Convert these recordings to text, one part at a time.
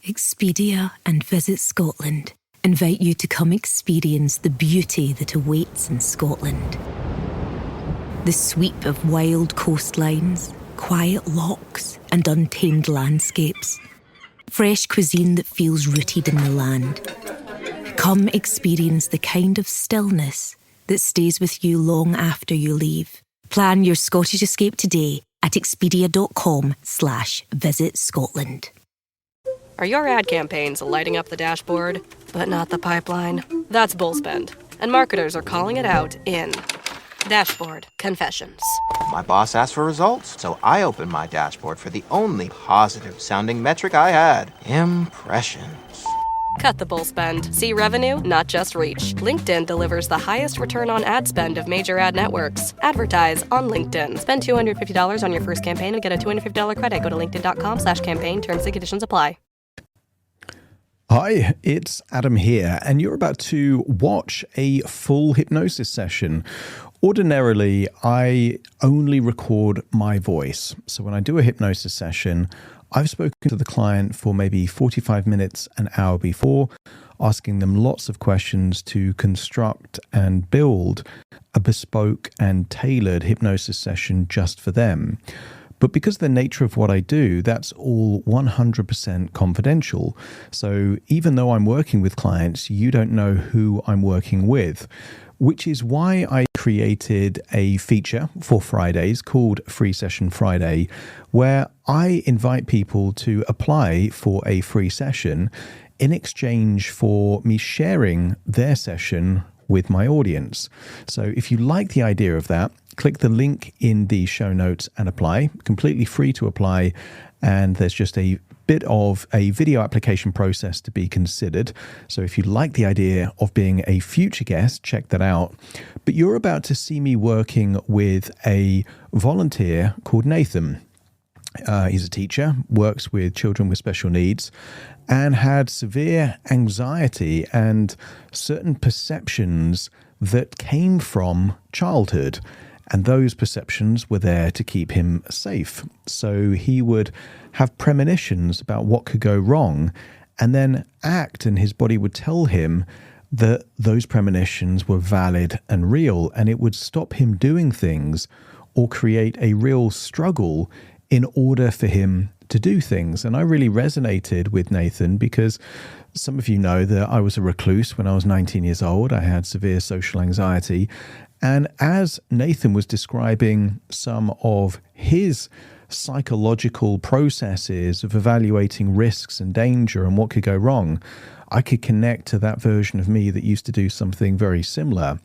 Expedia and Visit Scotland invite you to come experience the beauty that awaits in Scotland. The sweep of wild coastlines, quiet lochs, and untamed landscapes. Fresh cuisine that feels rooted in the land. Come experience the kind of stillness that stays with you long after you leave. Plan your Scottish escape today at expedia.com/Visit Scotland. Are your ad campaigns lighting up the dashboard, but not the pipeline? That's bullspend, and marketers are calling it out in Dashboard Confessions. My boss asked for results, so I opened my dashboard for the only positive-sounding metric I had: impressions. Cut the bullspend. See revenue, not just reach. LinkedIn delivers the highest return on ad spend of major ad networks. Advertise on LinkedIn. Spend $250 on your first campaign and get a $250 credit. Go to linkedin.com/campaign. Terms and conditions apply. Hi, it's Adam here, and you're about to watch a full hypnosis session. Ordinarily, I only record my voice. So when I do a hypnosis session, I've spoken to the client for maybe 45 minutes, an hour before, asking them lots of questions to construct and build a bespoke and tailored hypnosis session just for them. But because of the nature of what I do, that's all 100% confidential. So even though I'm working with clients, you don't know who I'm working with, which is why I created a feature for Fridays called Free Session Friday, where I invite people to apply for a free session in exchange for me sharing their session with my audience. So if you like the idea of that, click the link in the show notes and apply. Completely free to apply. And there's just a bit of a video application process to be considered. So if you like the idea of being a future guest, check that out. But you're about to see me working with a volunteer called Nathan. He's a teacher, works with children with special needs, and had severe anxiety and certain perceptions that came from childhood. And those perceptions were there to keep him safe. So he would have premonitions about what could go wrong and then act, and his body would tell him that those premonitions were valid and real, and it would stop him doing things or create a real struggle in order for him to do things. And I really resonated with Nathan because some of you know that I was a recluse when I was 19 years old. I had severe social anxiety. And as Nathan was describing some of his psychological processes of evaluating risks and danger and what could go wrong, I could connect to that version of me that used to do something very similar.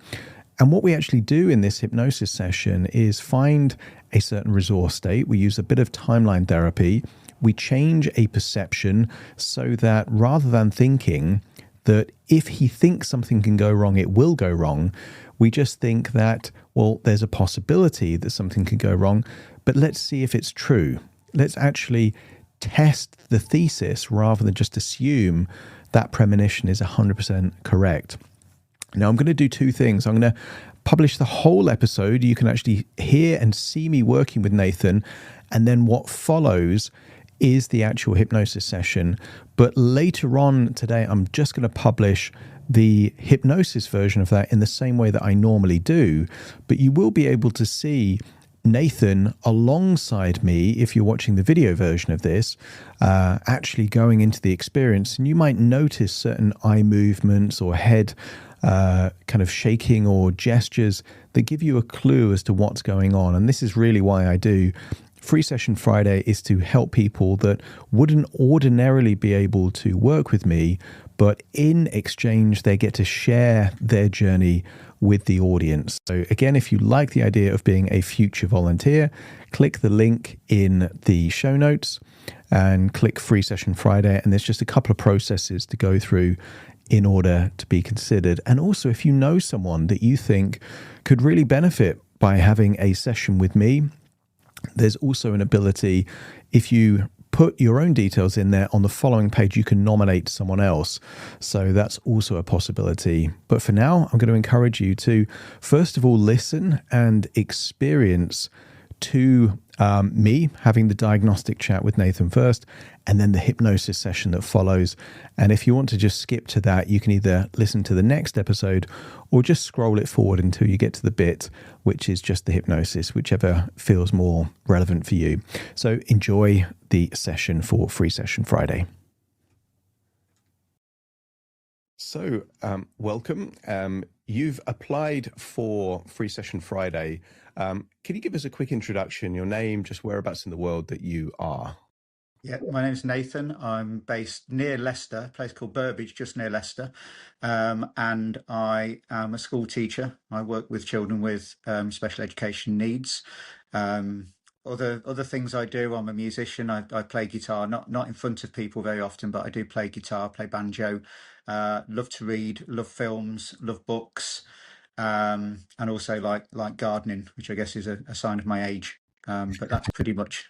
And what we actually do in this hypnosis session is find a certain resource state. We use a bit of timeline therapy. We change a perception so that rather than thinking that if he thinks something can go wrong, it will go wrong, we just think that, well, there's a possibility that something can go wrong, but let's see if it's true. Let's actually test the thesis rather than just assume that premonition is 100% correct. Now, I'm going to do two things. I'm going to publish the whole episode. You can actually hear and see me working with Nathan. And then what follows is the actual hypnosis session. But later on today, I'm just going to publish the hypnosis version of that in the same way that I normally do. But you will be able to see Nathan alongside me, if you're watching the video version of this, actually going into the experience. And you might notice certain eye movements or head kind of shaking or gestures that give you a clue as to what's going on. And this is really why I do Free Session Friday, is to help people that wouldn't ordinarily be able to work with me, but in exchange, they get to share their journey with the audience. So again, if you like the idea of being a future volunteer, click the link in the show notes and click Free Session Friday. And there's just a couple of processes to go through in order to be considered. And also, if you know someone that you think could really benefit by having a session with me, there's also an ability, if you put your own details in there on the following page, you can nominate someone else. So that's also a possibility. But for now, I'm going to encourage you to, first of all, listen and experience two me having the diagnostic chat with Nathan first, and then the hypnosis session that follows. And if you want to just skip to that, you can either listen to the next episode or just scroll it forward until you get to the bit which is just the hypnosis, whichever feels more relevant for you. So enjoy the session for Free Session Friday. So welcome. You've applied for Free Session Friday. Can you give us a quick introduction, your name, just whereabouts in the world that you are? Yeah, my name's Nathan. I'm based near Leicester, a place called Burbage, just near Leicester. And I am a school teacher. I work with children with special education needs. Other things I do, I'm a musician. I play guitar, not in front of people very often, but I do play guitar, play banjo. Love to read, love films, love books, and also like gardening, which I guess is a sign of my age. But that's pretty much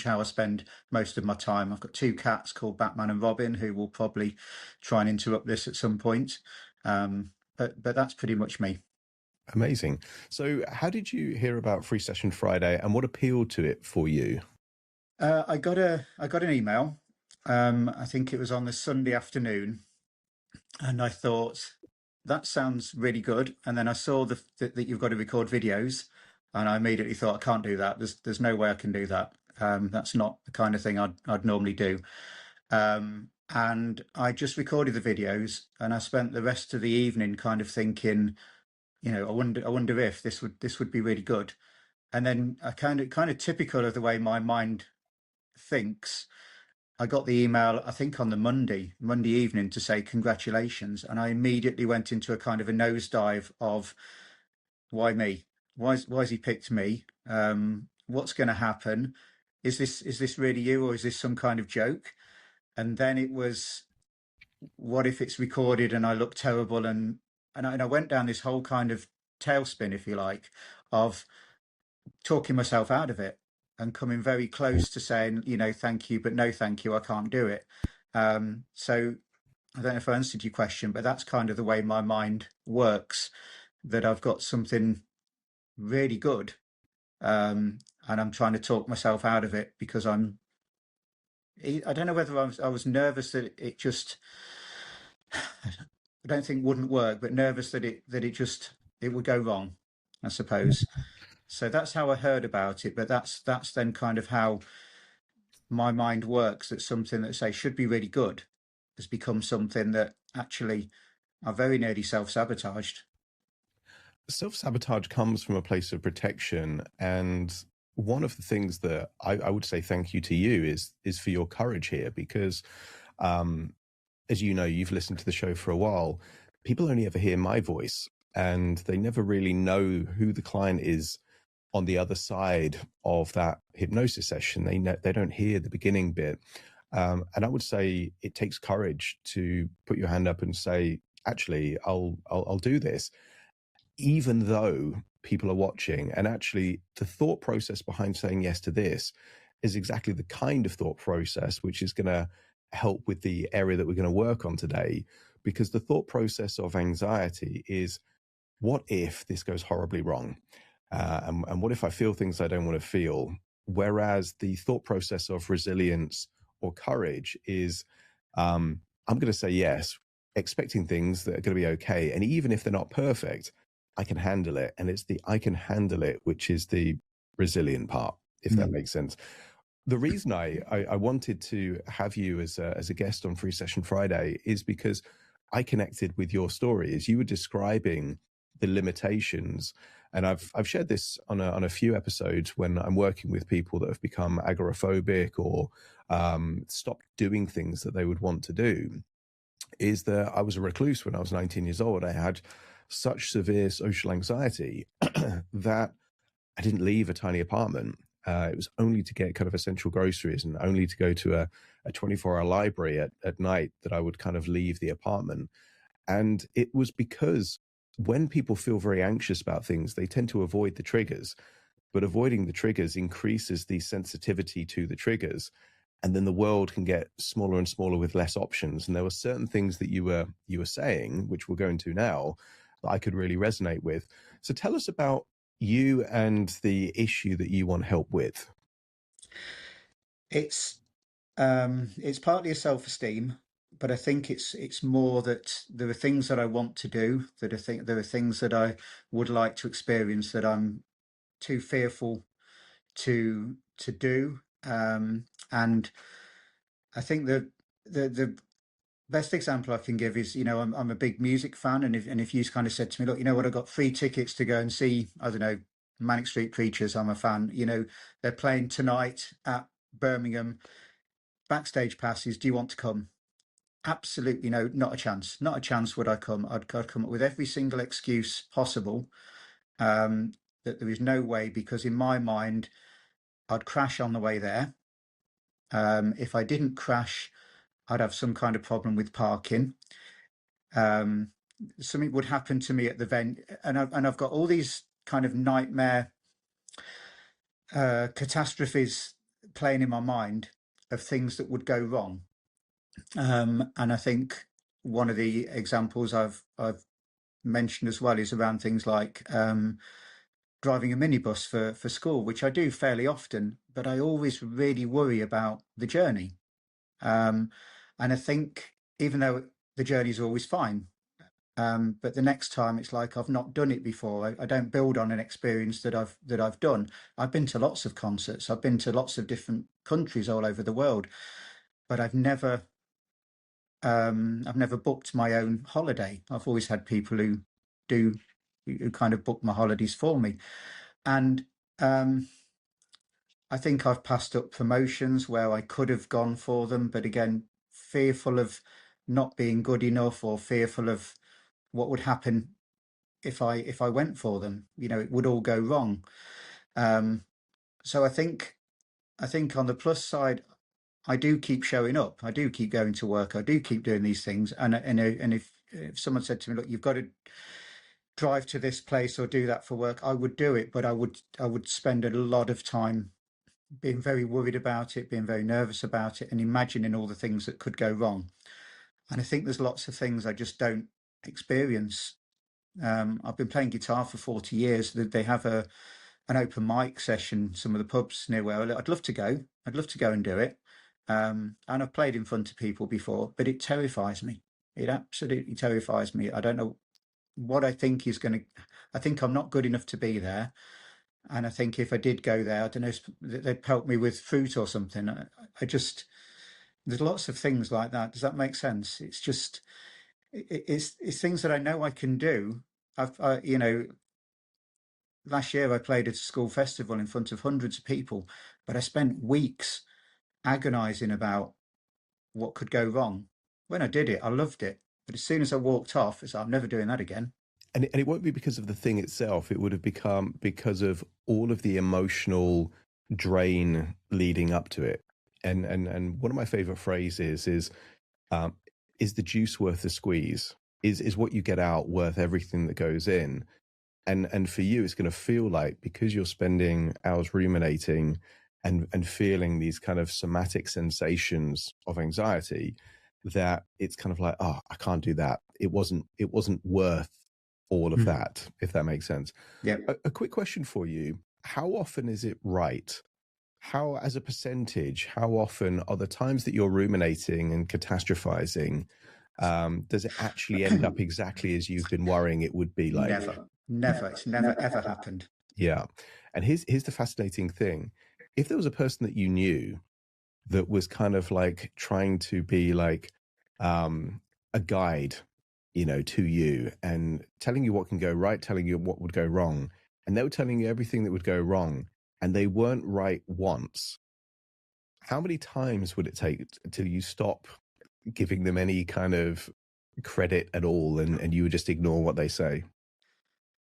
how I spend most of my time. I've got two cats called Batman and Robin, who will probably try and interrupt this at some point. But that's pretty much me. Amazing. So how did you hear about Free Session Friday, and what appealed to it for you? I got an email. I think it was on the Sunday afternoon, and I thought that sounds really good. And then I saw that you've got to record videos, and I immediately thought, I can't do that. There's no way I can do that. That's not the kind of thing I'd normally do. And I just recorded the videos, and I spent the rest of the evening kind of thinking, I wonder if this would be really good. And then I kind of typical of the way my mind thinks, I got the email, I think on the Monday evening, to say congratulations, and I immediately went into a kind of a nosedive of, why me? Why's he picked me? What's going to happen? Is this really you, or is this some kind of joke? And then it was, what if it's recorded and I look terrible? And I went down this whole kind of tailspin, if you like, of talking myself out of it and coming very close to saying, thank you, but no thank you, I can't do it. So I don't know if I answered your question, but that's kind of the way my mind works, that I've got something really good, and I'm trying to talk myself out of it because I don't know whether I was nervous that it just, I don't think wouldn't work, but nervous that it would go wrong, I suppose. So that's how I heard about it, but that's then kind of how my mind works, that something that, say, should be really good has become something that actually I very nearly self-sabotaged. Self-sabotage comes from a place of protection, and one of the things that I would say thank you to you is for your courage here, because as you know, you've listened to the show for a while, people only ever hear my voice, and they never really know who the client is on the other side of that hypnosis session. They don't hear the beginning bit. And I would say it takes courage to put your hand up and say, actually, I'll do this, even though people are watching. And actually, the thought process behind saying yes to this is exactly the kind of thought process which is going to help with the area that we're going to work on today. Because the thought process of anxiety is, what if this goes horribly wrong? And what if I feel things I don't want to feel? Whereas the thought process of resilience or courage is, I'm going to say yes, expecting things that are going to be okay. And even if they're not perfect, I can handle it. And it's the I can handle it, which is the resilient part, if that makes sense. The reason I wanted to have you as a guest on Free Session Friday is because I connected with your story as you were describing the limitations. And I've shared this on a few episodes when I'm working with people that have become agoraphobic or stopped doing things that they would want to do, is that I was a recluse when I was 19 years old. I had such severe social anxiety that I didn't leave a tiny apartment. It was only to get kind of essential groceries and only to go to a 24-hour library at night that I would kind of leave the apartment. And it was because when people feel very anxious about things, they tend to avoid the triggers, but avoiding the triggers increases the sensitivity to the triggers. And then the world can get smaller and smaller with less options. And there were certain things that you were saying, which we'll go into now, that I could really resonate with. So tell us about you and the issue that you want help with? It's partly a self-esteem, but I think it's more that there are things that I want to do, there are things that I would like to experience that I'm too fearful to do. And I think that the best example I can give is, I'm a big music fan, and if you kind of said to me, look, you know what, I got free tickets to go and see, I don't know, Manic Street Preachers. I'm a fan. They're playing tonight at Birmingham. Backstage passes. Do you want to come? Absolutely no, not a chance. Not a chance would I come. I'd come up with every single excuse possible. That there is no way, because in my mind, I'd crash on the way there. If I didn't crash, I'd have some kind of problem with parking. Something would happen to me at the venue, and I've got all these kind of nightmare catastrophes playing in my mind of things that would go wrong. And I think one of the examples I've mentioned as well is around things like driving a minibus for school, which I do fairly often, but I always really worry about the journey. And I think even though the journey is always fine, but the next time it's like I've not done it before. I don't build on an experience that I've done. I've been to lots of concerts. I've been to lots of different countries all over the world, but I've never booked my own holiday. I've always had people who kind of book my holidays for me. And I think I've passed up promotions where I could have gone for them, but again, fearful of not being good enough, or fearful of what would happen if I went for them. It would all go wrong. So I think on the plus side, I do keep showing up. I do keep going to work. I do keep doing these things. And if someone said to me, look, you've got to drive to this place or do that for work, I would do it, but I would spend a lot of time being very worried about it, being very nervous about it, and imagining all the things that could go wrong. And I think there's lots of things I just don't experience. I've been playing guitar for 40 years. They have an open mic session, some of the pubs near where I live. I'd love to go and do it. And I've played in front of people before, but it terrifies me. It absolutely terrifies me. I don't know what I think I think I'm not good enough to be there. And I think if I did go there, I don't know, they'd pelt me with fruit or something. There's lots of things like that. Does that make sense? It's just, it's things that I know I can do. Last year I played at a school festival in front of hundreds of people, but I spent weeks agonizing about what could go wrong. When I did it, I loved it. But as soon as I walked off, it's like, I'm never doing that again. And it won't be because of the thing itself. It would have become because of all of the emotional drain leading up to it. And one of my favorite phrases is the juice worth the squeeze? Is what you get out worth everything that goes in? And for you, it's going to feel like, because you're spending hours ruminating and feeling these kind of somatic sensations of anxiety, that it's kind of like, oh, I can't do that. It wasn't worth all of that, if that makes sense. Yeah. A quick question for you. How often is it right? How, as a percentage, how often are the times that you're ruminating and catastrophizing, does it actually end up exactly as you've been worrying it would be like? Never. It's never, ever happened. Yeah. And here's the fascinating thing. If there was a person that you knew that was kind of like trying to be like a guide, to you, and telling you what can go right, telling you what would go wrong, and they were telling you everything that would go wrong, and they weren't right once, how many times would it take till you stop giving them any kind of credit at all, and you would just ignore what they say?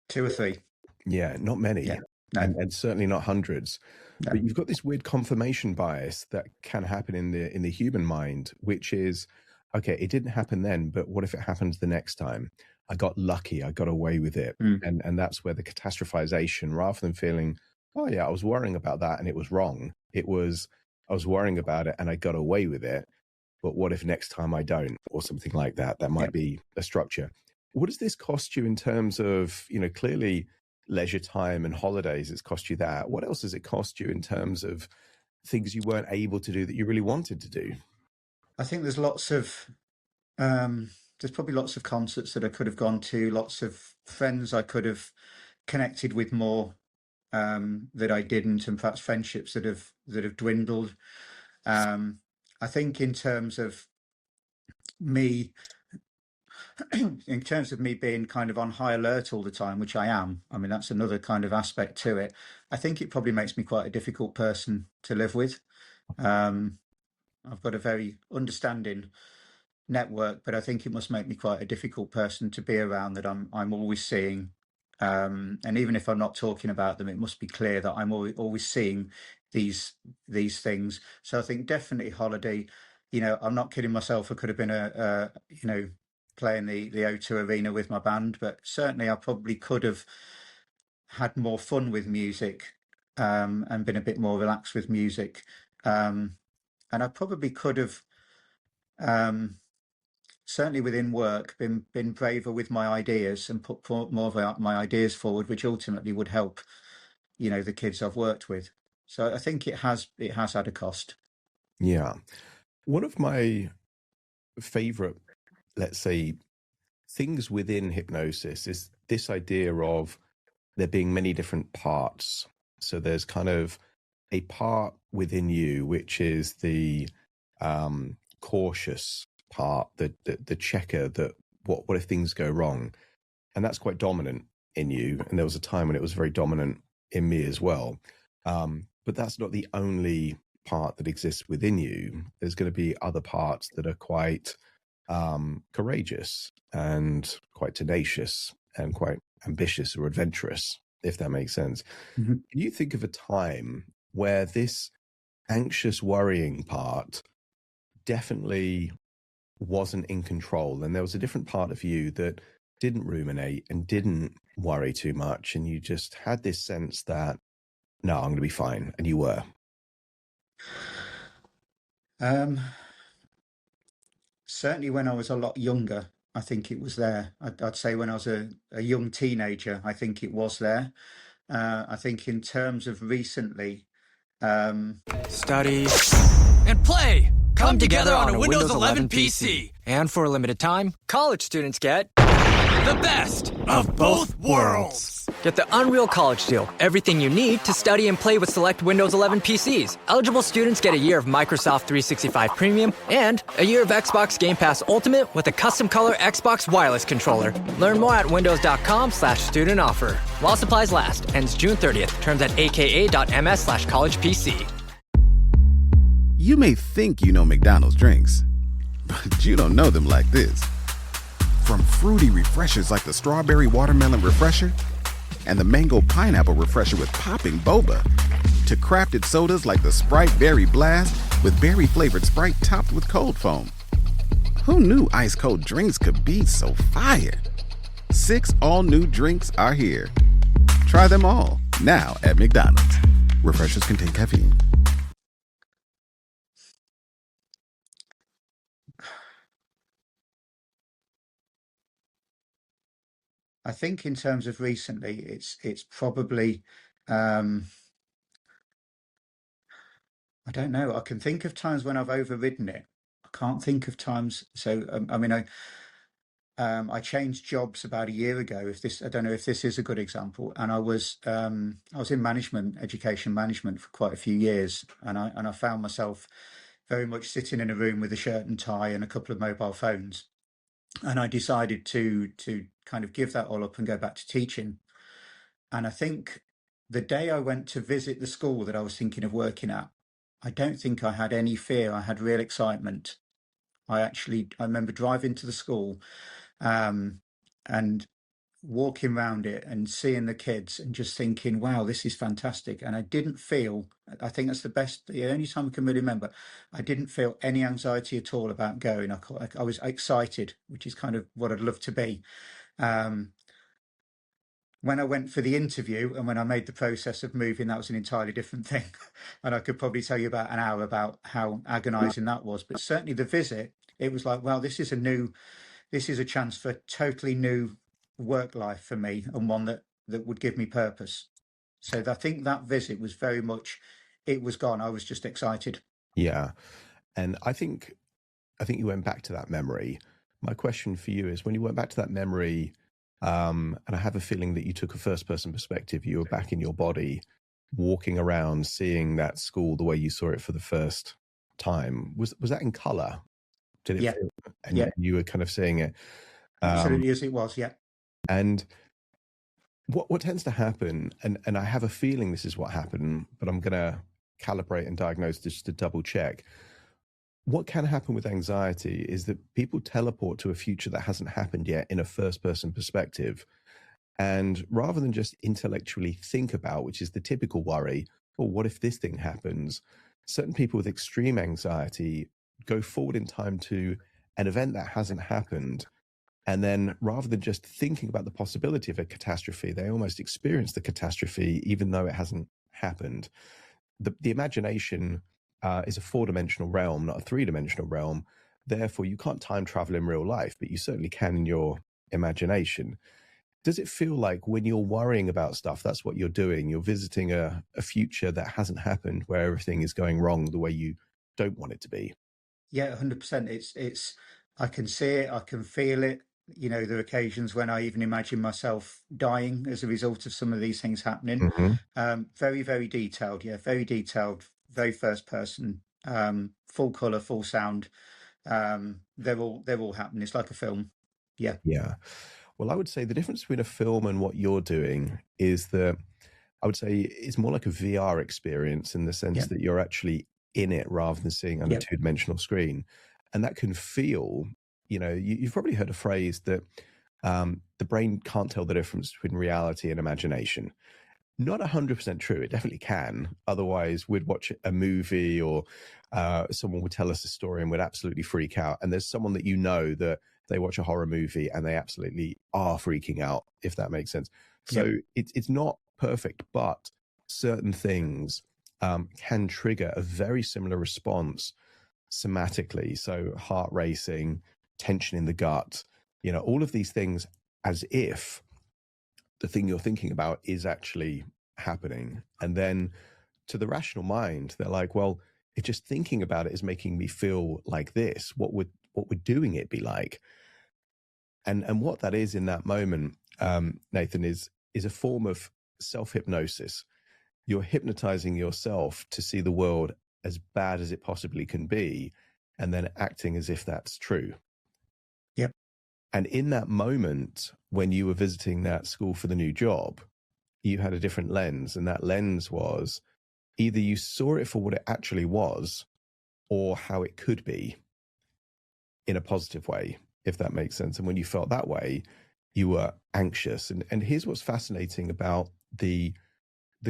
2 or 3. Yeah, not many. Yeah. No. And certainly not hundreds. No. But you've got this weird confirmation bias that can happen in the human mind, which is, okay, it didn't happen then, but what if it happens the next time? I got lucky, I got away with it. And that's where the catastrophization, rather than feeling, oh yeah, I was worrying about that and it was wrong, it was, I was worrying about it and I got away with it, but what if next time I don't, or something like that? That might be a structure. What does this cost you in terms of, clearly leisure time and holidays, it's cost you that. What else does it cost you in terms of things you weren't able to do that you really wanted to do? I think there's there's probably lots of concerts that I could have gone to, lots of friends I could have connected with more, that I didn't, and perhaps friendships that have dwindled. I think in terms of me, in terms of me being kind of on high alert all the time, which I am, I mean, that's another kind of aspect to it. I think it probably makes me quite a difficult person to live with. I've got a very understanding network, but I think it must make me quite a difficult person to be around, that I'm always seeing. And even if I'm not talking about them, it must be clear that I'm always seeing these things. So I think definitely holiday. I'm not kidding myself. I could have been playing the O2 Arena with my band, but certainly I probably could have had more fun with music, and been a bit more relaxed with music. And I probably could have, certainly within work, been braver with my ideas and put more of my ideas forward, which ultimately would help, the kids I've worked with. So I think it has had a cost. Yeah. One of my favorite, let's say, things within hypnosis is this idea of there being many different parts. So there's kind of a part within you, which is the cautious part, the checker, that what if things go wrong? And that's quite dominant in you. And there was a time when it was very dominant in me as well. But that's not the only part that exists within you. There's going to be other parts that are quite courageous and quite tenacious and quite ambitious or adventurous, if that makes sense. Mm-hmm. Can you think of a time where this anxious, worrying part definitely wasn't in control, and there was a different part of you that didn't ruminate and didn't worry too much, and you just had this sense that, no, I'm going to be fine, and you were? Certainly when I was a lot younger, I think it was there. I'd say when I was a young teenager, I think it was there. I think in terms of recently, Study and play come together on a Windows 11 PC. And for a limited time, college students get the best of both worlds. Get the Unreal College Deal. Everything you need to study and play with select Windows 11 PCs. Eligible students get a year of Microsoft 365 Premium and a year of Xbox Game Pass Ultimate with a custom color Xbox wireless controller. Learn more at windows.com/student offer. While supplies last. Ends June 30th. Terms at aka.ms/collegepc. You may think you know McDonald's drinks, but you don't know them like this. From fruity refreshers like the Strawberry Watermelon Refresher and the Mango Pineapple Refresher with popping boba, to crafted sodas like the Sprite Berry Blast with berry-flavored Sprite topped with cold foam. Who knew ice-cold drinks could be so fire? 6 all-new drinks are here. Try them all, now at McDonald's. Refreshers contain caffeine. I think in terms of recently, it's probably, I don't know. I can think of times when I've overridden it. I can't think of times. So I mean, I changed jobs about a year ago. I don't know if this is a good example. And I was in management, education management, for quite a few years, and I found myself very much sitting in a room with a shirt and tie and a couple of mobile phones. And I decided to kind of give that all up and go back to teaching. And I think the day I went to visit the school that I was thinking of working at, I don't think I had any fear. I had real excitement. I remember driving to the school, and walking around it and seeing the kids and just thinking, wow, this is fantastic. And I think that's the only time I can really remember, I didn't feel any anxiety at all about going. I was excited, which is kind of what I'd love to be. When I went for the interview and when I made the process of moving, that was an entirely different thing. And I could probably tell you about an hour about how agonizing that was. But certainly the visit, it was like, well, this is a chance for totally new work life for me, and one that that would give me purpose. So I think that visit was very much, it was gone. I was just excited. Yeah. And I think you went back to that memory. My question for you is, when you went back to that memory, and I have a feeling that you took a first person perspective, you were back in your body, walking around, seeing that school the way you saw it for the first time. Was that in color? Did it Yeah. feel, and Yeah. you were kind of seeing it? Absolutely, as it was. Yeah. And what tends to happen, and I have a feeling this is what happened, but I'm going to calibrate and diagnose just to double check. What can happen with anxiety is that people teleport to a future that hasn't happened yet in a first person perspective. And rather than just intellectually think about, which is the typical worry, well, what if this thing happens? Certain people with extreme anxiety go forward in time to an event that hasn't happened. And then rather than just thinking about the possibility of a catastrophe, they almost experience the catastrophe, even though it hasn't happened. The imagination is a 4-dimensional realm, not a 3-dimensional realm. Therefore, you can't time travel in real life, but you certainly can in your imagination. Does it feel like when you're worrying about stuff, that's what you're doing? You're visiting a future that hasn't happened, where everything is going wrong the way you don't want it to be? Yeah, 100%. It's, I can see it, I can feel it. You know, there are occasions when I even imagine myself dying as a result of some of these things happening. Mm-hmm. Very, very detailed. Yeah, very detailed, very first person, full color, full sound. They're all happening. It's like a film. Yeah. Yeah. Well, I would say the difference between a film and what you're doing is that I would say it's more like a VR experience, in the sense Yeah. that you're actually in it rather than seeing on a Yep. 2-dimensional screen. And that can feel, you've probably heard a phrase that the brain can't tell the difference between reality and imagination. Not 100% true. It definitely can. Otherwise, we'd watch a movie, or someone would tell us a story and we'd absolutely freak out. And there's someone that that they watch a horror movie and they absolutely are freaking out, if that makes sense. So it's not perfect, but certain things can trigger a very similar response somatically. So heart racing, tension in the gut, all of these things, as if the thing you're thinking about is actually happening. And then to the rational mind, they're like, well, if just thinking about it is making me feel like this, what would doing it be like? And what that is in that moment, Nathan, is a form of self-hypnosis. You're hypnotizing yourself to see the world as bad as it possibly can be, and then acting as if that's true. Yep. And in that moment, when you were visiting that school for the new job, you had a different lens, and that lens was either you saw it for what it actually was, or how it could be, in a positive way, if that makes sense. And when you felt that way, you were anxious. And here's what's fascinating about the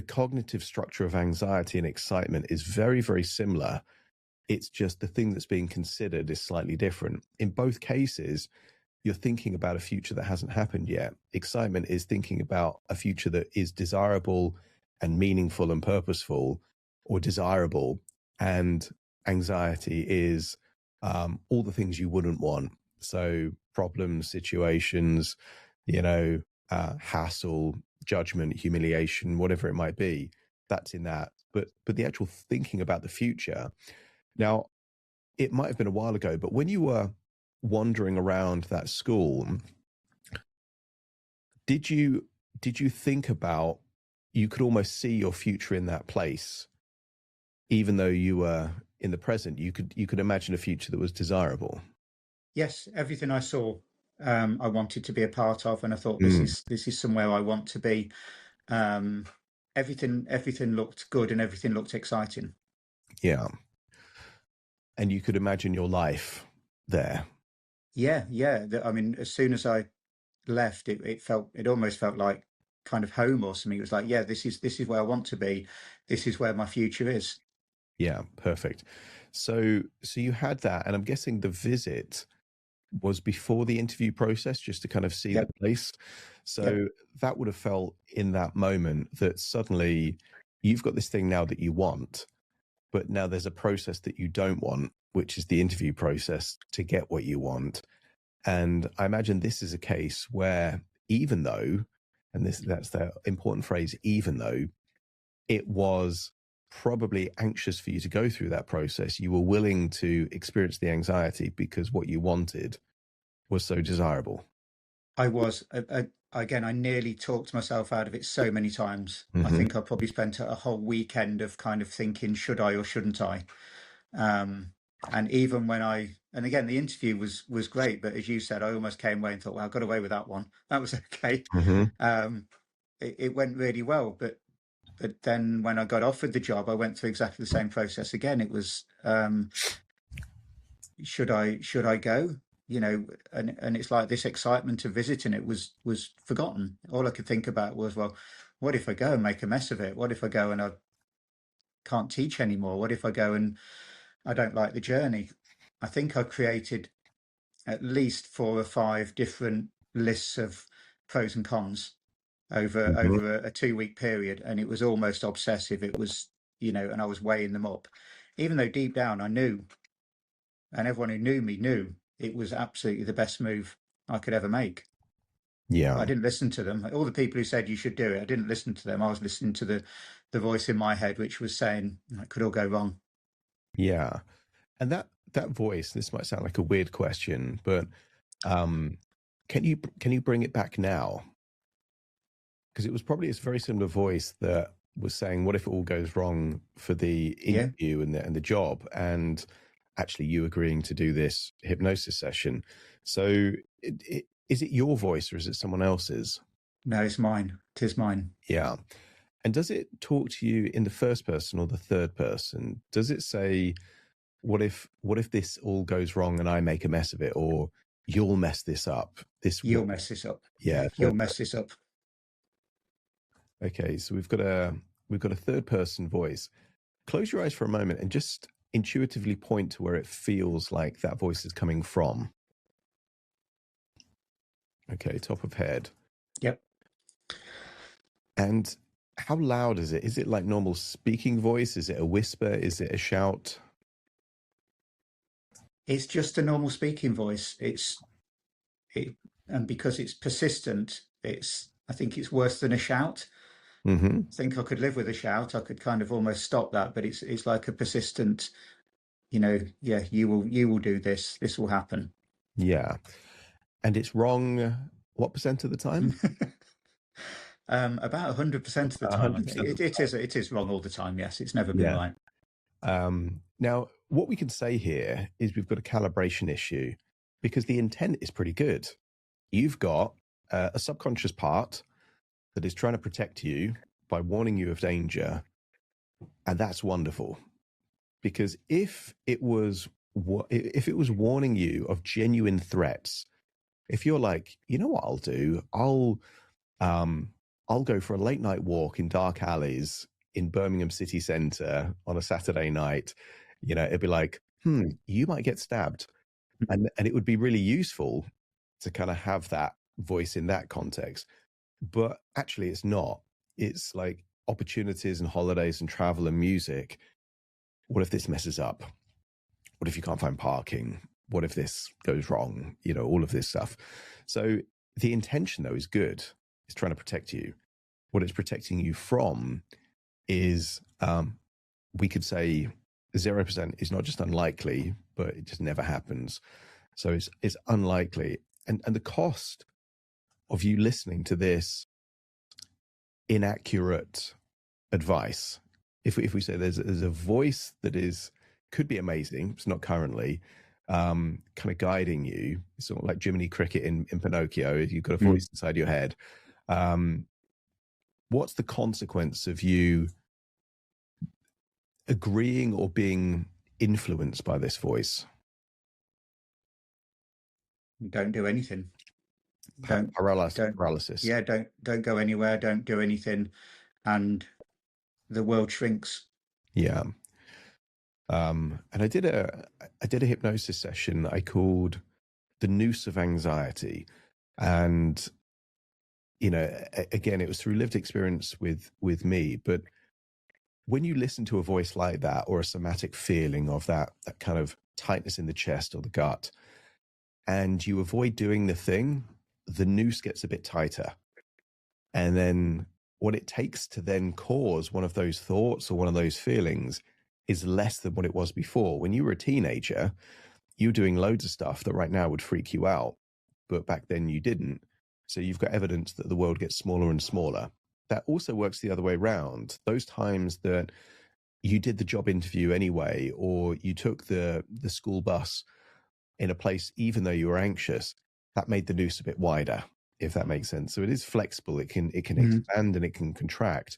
cognitive structure of anxiety and excitement is very, very similar. It's just the thing that's being considered is slightly different. In both cases, you're thinking about a future that hasn't happened yet. Excitement is thinking about a future that is desirable and meaningful and purposeful, or desirable. And anxiety is all the things you wouldn't want. So problems, situations, hassle, judgment, humiliation, whatever it might be, that's in that. But the actual thinking about the future. Now, it might have been a while ago, but when you were wandering around that school, did you think about, you could almost see your future in that place, even though you were in the present? You could imagine a future that was desirable. Yes, everything I saw, I wanted to be a part of, and I thought this is somewhere I want to be. Everything looked good, and everything looked exciting. Yeah. And you could imagine your life there. Yeah. I mean, as soon as I left, it almost felt like kind of home or something. It was like, yeah, this is where I want to be. This is where my future is. Yeah, perfect. So you had that, and I'm guessing the visit was before the interview process, just to kind of see the place. So that would have felt in that moment that suddenly you've got this thing now that you want, but now there's a process that you don't want, which is the interview process to get what you want. And I imagine this is a case where, even though and that's the important phrase, even though it was probably anxious for you to go through that process, you were willing to experience the anxiety because what you wanted was so desirable. I was. Again, I nearly talked myself out of it so many times. I think I probably spent a whole weekend of kind of thinking, should I or shouldn't I? And even when and again, the interview was great, but as you said, I almost came away and thought, well, I got away with that one. That was okay. It went really well, but then when I got offered the job, I went through exactly the same process again. It was, should I go? You know, and it's like this excitement of visiting it was forgotten. All I could think about was, well, what if I go and make a mess of it? What if I go and I can't teach anymore? What if I go and I don't like the journey? I think I created at least 4 or 5 different lists of pros and cons over a 2-week period, and it was almost obsessive. It was, you know, and I was weighing them up, even though deep down I knew, and everyone who knew me knew, it was absolutely the best move I could ever make. Yeah. I didn't listen to them. All the people who said you should do it, I didn't listen to them. I was listening to the voice in my head, which was saying it could all go wrong. Yeah. And that voice, this might sound like a weird question, but can you bring it back now? Because it was probably a very similar voice that was saying, what if it all goes wrong for the interview and the job, and actually you agreeing to do this hypnosis session. So is it your voice or is it someone else's? No, it's mine. It is mine. Yeah. And does it talk to you in the first person or the third person? Does it say, what if this all goes wrong and I make a mess of it, or you'll mess this up? You'll mess this up. Yeah. You'll mess this up. Okay. So we've got a third person voice. Close your eyes for a moment and just intuitively point to where it feels like that voice is coming from. Okay, top of head. Yep. And how loud is it? Is it like normal speaking voice? Is it a whisper? Is it a shout? It's just a normal speaking voice. And because it's persistent, I think it's worse than a shout. I think I could live with a shout. I could kind of almost stop that, but it's like a persistent, you know, yeah, you will do this. This will happen. Yeah. And it's wrong what percent of the time? About 100% of the time. I think it is wrong all the time. Yes, it's never been right. Now, what we can say here is we've got a calibration issue because the intent is pretty good. You've got a subconscious part that is trying to protect you by warning you of danger. And that's wonderful, because if it was warning you of genuine threats, if you're like, you know what I'll do? I'll go for a late night walk in dark alleys in Birmingham city centre on a Saturday night, you know, it'd be like, you might get stabbed. And it would be really useful to kind of have that voice in that context. But actually it's not. It's like opportunities and holidays and travel and music. What if this messes up? What if you can't find parking? What if this goes wrong? You know, all of this stuff. So the intention though is good. It's trying to protect you. What it's protecting you from is, we could say 0% is not just unlikely, but it just never happens. So it's unlikely. And the cost of you listening to this inaccurate advice, if we say there's a voice that could be amazing, it's not currently, kind of guiding you, sort of like Jiminy Cricket in Pinocchio, you've got a voice inside your head. What's the consequence of you agreeing or being influenced by this voice? Don't do anything. Paralysis. Yeah, don't go anywhere. Don't do anything, and the world shrinks. Yeah. And I did a hypnosis session I called The Noose of Anxiety, and you know, again, it was through lived experience with me. But when you listen to a voice like that, or a somatic feeling of that kind of tightness in the chest or the gut, and you avoid doing the thing, the noose gets a bit tighter. And then what it takes to then cause one of those thoughts or one of those feelings is less than what it was before. When you were a teenager, you were doing loads of stuff that right now would freak you out, but back then you didn't. So you've got evidence that the world gets smaller and smaller. That also works the other way around. Those times that you did the job interview anyway, or you took the school bus in a place even though you were anxious, that made the noose a bit wider, if that makes sense. So it is flexible. It can expand and it can contract.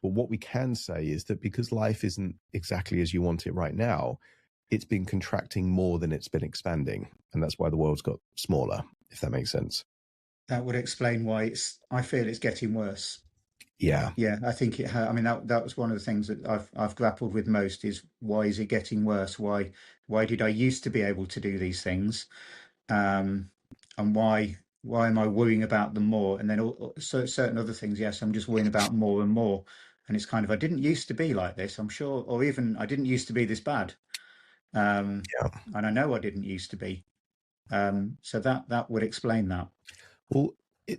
But what we can say is that because life isn't exactly as you want it right now, it's been contracting more than it's been expanding. And that's why the world's got smaller, if that makes sense. That would explain why I feel it's getting worse. Yeah. Yeah, I think I mean, that was one of the things that I've grappled with most is why is it getting worse? Why did I used to be able to do these things? And why am I worrying about them more? And then certain other things, yes, I'm just worrying about more and more. And it's kind of, I didn't used to be like this, I'm sure, or even I didn't used to be this bad. And I know I didn't used to be. So that would explain that. Well,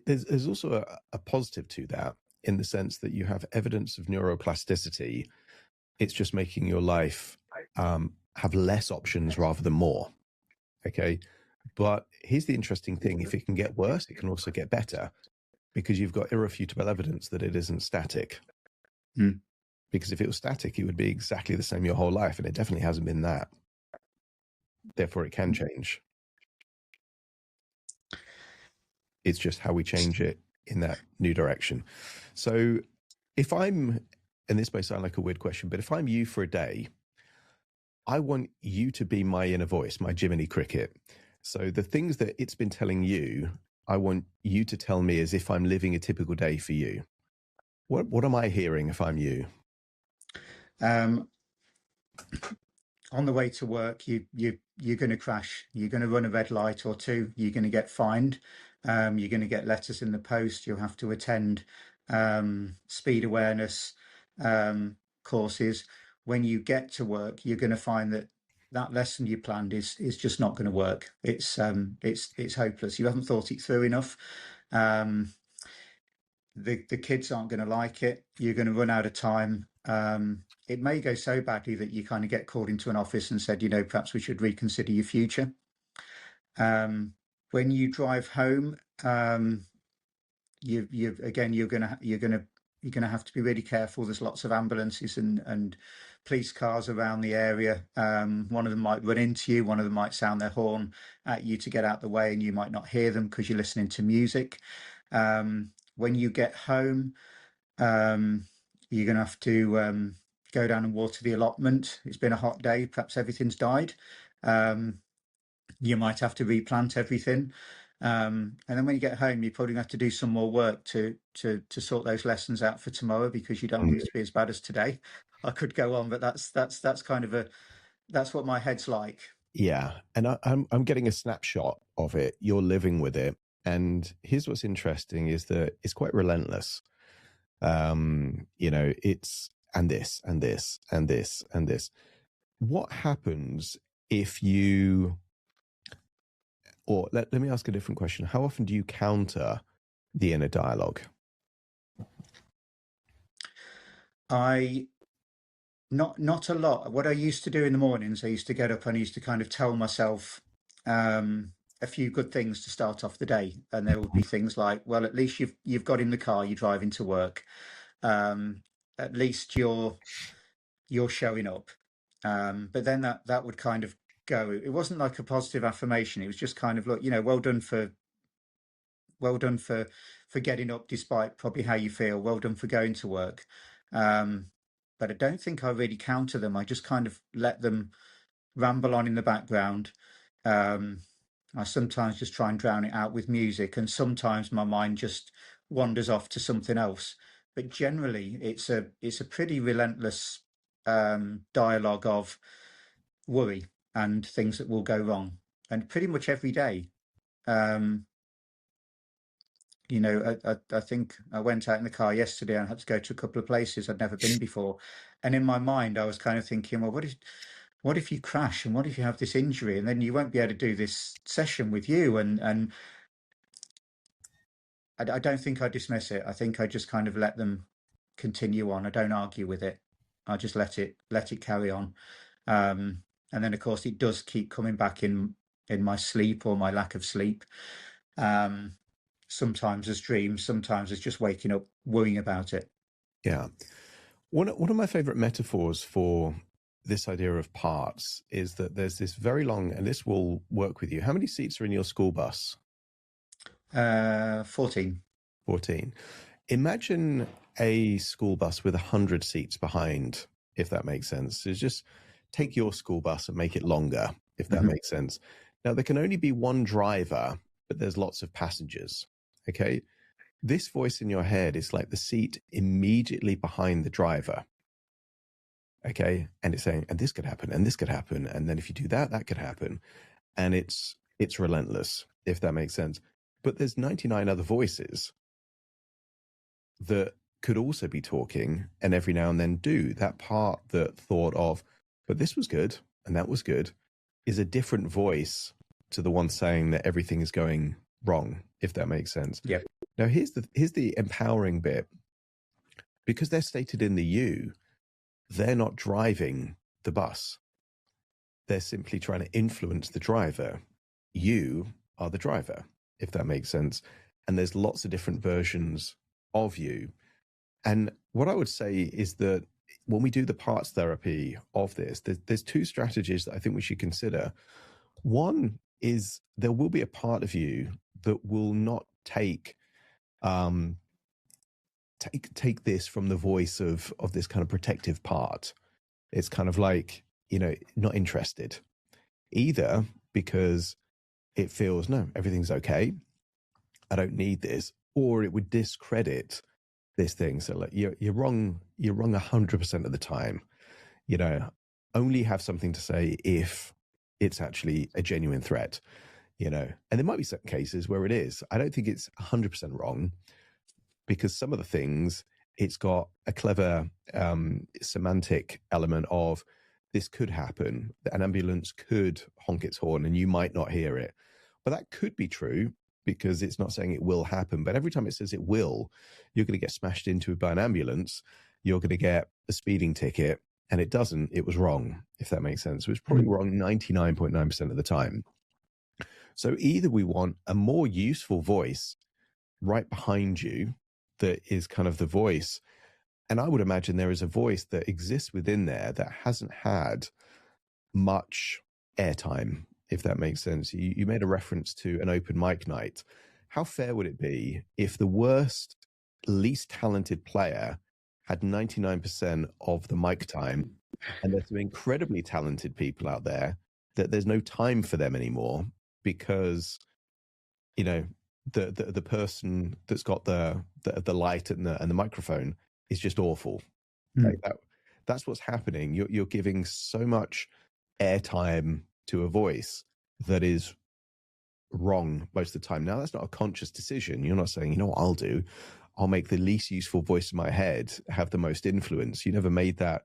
there's also a positive to that in the sense that you have evidence of neuroplasticity. It's just making your life have less options rather than more. Okay. But here's the interesting thing. If it can get worse, it can also get better because you've got irrefutable evidence that it isn't static. Because if it was static, it would be exactly the same your whole life. And it definitely hasn't been that. Therefore, it can change. It's just how we change it in that new direction. So if I'm, and this may sound like a weird question, but if I'm you for a day, I want you to be my inner voice, my Jiminy Cricket. So the things that it's been telling you, I want you to tell me as if I'm living a typical day for you. What am I hearing if I'm you? On the way to work, you're going to crash. You're going to run a red light or two. You're going to get fined. You're going to get letters in the post. You'll have to attend speed awareness courses. When you get to work, you're going to find that lesson you planned is just not going to work. It's hopeless. You haven't thought it through enough. The kids aren't going to like it. You're going to run out of time. It may go so badly that you kind of get called into an office and said, perhaps we should reconsider your future. When you drive home, you're gonna have to be really careful. There's lots of ambulances and police cars around the area. One of them might run into you. One of them might sound their horn at you to get out the way, and you might not hear them because you're listening to music. When you get home, you're going to have to go down and water the allotment. It's been a hot day. Perhaps everything's died. You might have to replant everything. And then when you get home, you're probably going to have to do some more work to sort those lessons out for tomorrow because you don't want it to be as bad as today. I could go on, but that's kind of that's what my head's like. Yeah. And I'm getting a snapshot of it. You're living with it. And here's what's interesting is that it's quite relentless. It's and this and this and this and this. What happens if you, or let me ask a different question. How often do you counter the inner dialogue? Not a lot. What I used to do in the mornings, I used to get up and I used to kind of tell myself a few good things to start off the day, and there would be things like, well, at least you've got in the car, you're driving to work. At least you're showing up. But then that would kind of go. It wasn't like a positive affirmation. It was just kind of, look, well done for getting up despite probably how you feel. Well done for going to work. But I don't think I really counter them. I just kind of let them ramble on in the background. I sometimes just try and drown it out with music, and sometimes my mind just wanders off to something else. But generally, it's a pretty relentless dialogue of worry and things that will go wrong, and pretty much every day. I think I went out in the car yesterday and had to go to a couple of places I'd never been before, and in my mind, I was kind of thinking, well, what if you crash, and what if you have this injury, and then you won't be able to do this session with you, and I don't think I dismiss it. I think I just kind of let them continue on. I don't argue with it. I just let it carry on. And then of course it does keep coming back in my sleep or my lack of sleep. Sometimes as dreams, sometimes it's just waking up worrying about it. Yeah. One of my favorite metaphors for this idea of parts is that there's this very long, and this will work with you. How many seats are in your school bus? 14. 14. Imagine a school bus with 100 seats behind, if that makes sense. So just take your school bus and make it longer, if that makes sense. Now, there can only be one driver, but there's lots of passengers. Okay. This voice in your head is like the seat immediately behind the driver. Okay. And it's saying, and this could happen, and this could happen. And then if you do that, that could happen. And it's relentless, if that makes sense. But there's 99 other voices that could also be talking, and every now and then do that part that thought of, but this was good and that was good, is a different voice to the one saying that everything is going wrong, if that makes sense. Yeah. Now here's the empowering bit. Because they're stated in the you, they're not driving the bus. They're simply trying to influence the driver. You are the driver, if that makes sense. And there's lots of different versions of you. And what I would say is that when we do the parts therapy of this, there's two strategies that I think we should consider. One is there will be a part of you that will not take this from the voice of this kind of protective part. It's kind of like, not interested, either because it feels, no, everything's okay, I don't need this, or it would discredit this thing. So like, you're wrong 100% of the time. Only have something to say if it's actually a genuine threat. And there might be certain cases where it is. I don't think it's 100% wrong, because some of the things, it's got a clever semantic element of, this could happen. An ambulance could honk its horn and you might not hear it. But that could be true, because it's not saying it will happen. But every time it says it will, you're going to get smashed into by an ambulance. You're going to get a speeding ticket, and it doesn't. It was wrong, if that makes sense. It was probably wrong 99.9% of the time. So either we want a more useful voice right behind you that is kind of the voice. And I would imagine there is a voice that exists within there that hasn't had much airtime, if that makes sense. You made a reference to an open mic night. How fair would it be if the worst, least talented player had 99% of the mic time, and there's some incredibly talented people out there that there's no time for them anymore, because, the person that's got the light and the microphone is just awful. Like that's what's happening. You're giving so much airtime to a voice that is wrong most of the time. Now, that's not a conscious decision. You're not saying, what I'll do? I'll make the least useful voice in my head have the most influence. You never made that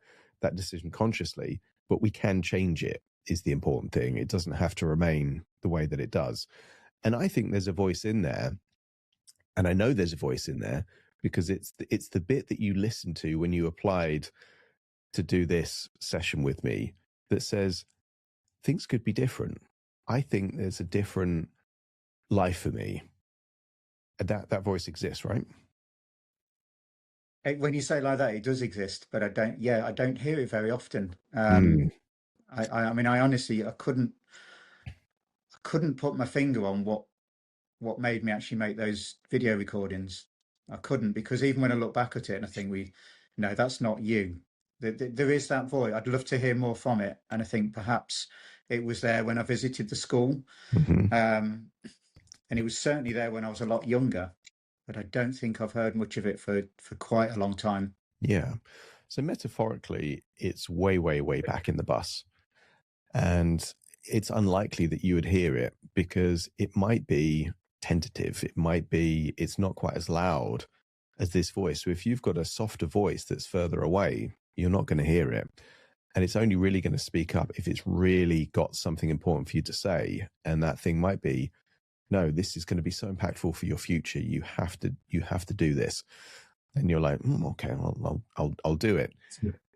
decision consciously, but we can change it, is the important thing. It doesn't have to remain the way that it does. And I think there's a voice in there, and I know there's a voice in there, because it's the bit that you listened to when you applied to do this session with me that says, things could be different. I think there's a different life for me. And that voice exists, right? When you say like that, it does exist, but I don't hear it very often. I mean, I honestly, I couldn't put my finger on what made me actually make those video recordings. I couldn't, because even when I look back at it and I think, no, that's not you. There is that voice. I'd love to hear more from it. And I think perhaps it was there when I visited the school. And it was certainly there when I was a lot younger, but I don't think I've heard much of it for quite a long time. Yeah. So metaphorically, it's way, way, way back in the bus. And it's unlikely that you would hear it, because it might be tentative. It might be, it's not quite as loud as this voice. So if you've got a softer voice that's further away, you're not going to hear it. And it's only really going to speak up if it's really got something important for you to say. And that thing might be, no, this is going to be so impactful for your future. You have to do this. And you're like, okay, I'll do it.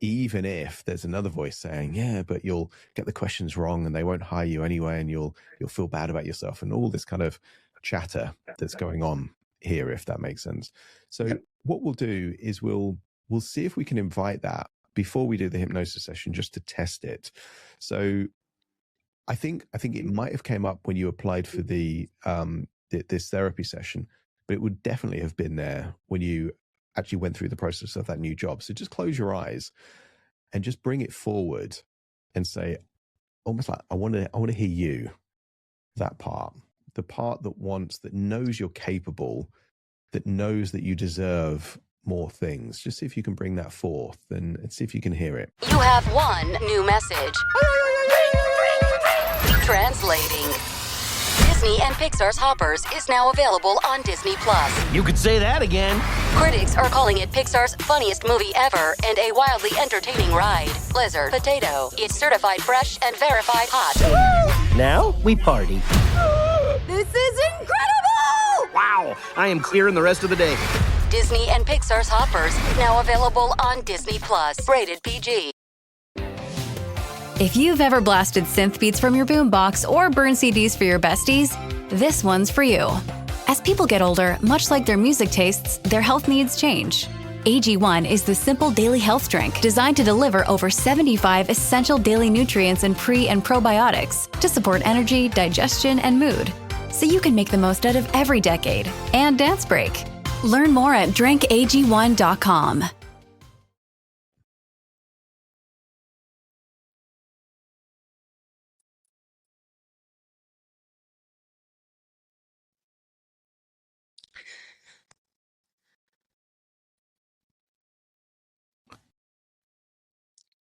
Even if there's another voice saying, yeah, but you'll get the questions wrong and they won't hire you anyway, and you'll feel bad about yourself, and all this kind of chatter that's going on here, if that makes sense. So what we'll do is we'll see if we can invite that before we do the hypnosis session, just to test it. So I think it might have came up when you applied for the this therapy session, but it would definitely have been there when you actually went through the process of that new job. So just close your eyes and just bring it forward and say, almost like, I want to hear you, that part, the part that knows you're capable, that knows that you deserve more things. Just see if you can bring that forth and see if you can hear it. You have one new message. Translating. Disney and Pixar's Hoppers is now available on Disney+. You could say that again. Critics are calling it Pixar's funniest movie ever and a wildly entertaining ride. Blizzard Potato. It's certified fresh and verified hot. Now we party. This is incredible! Wow, I am clearing the rest of the day. Disney and Pixar's Hoppers, now available on Disney+. Rated PG. If you've ever blasted synth beats from your boombox or burned CDs for your besties, this one's for you. As people get older, much like their music tastes, their health needs change. AG1 is the simple daily health drink designed to deliver over 75 essential daily nutrients and pre- and probiotics to support energy, digestion, and mood, so you can make the most out of every decade and dance break. Learn more at drinkag1.com.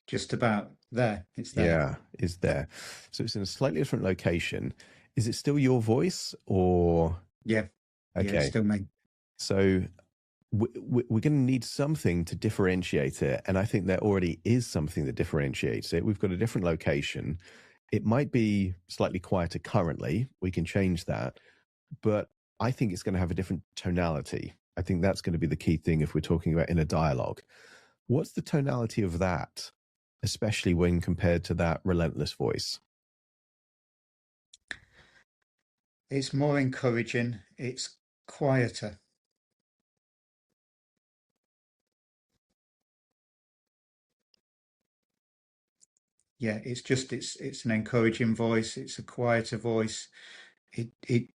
Just about there. It's there. Yeah, it's there. So it's in a slightly different location. Is it still your voice or? Yeah. Okay. Yeah, it's still me. So we're going to need something to differentiate it. And I think there already is something that differentiates it. We've got a different location. It might be slightly quieter currently. We can change that. But I think it's going to have a different tonality. I think that's going to be the key thing if we're talking about inner dialogue. What's the tonality of that, especially when compared to that relentless voice? It's more encouraging. It's quieter. Yeah, it's an encouraging voice. It's a quieter voice. It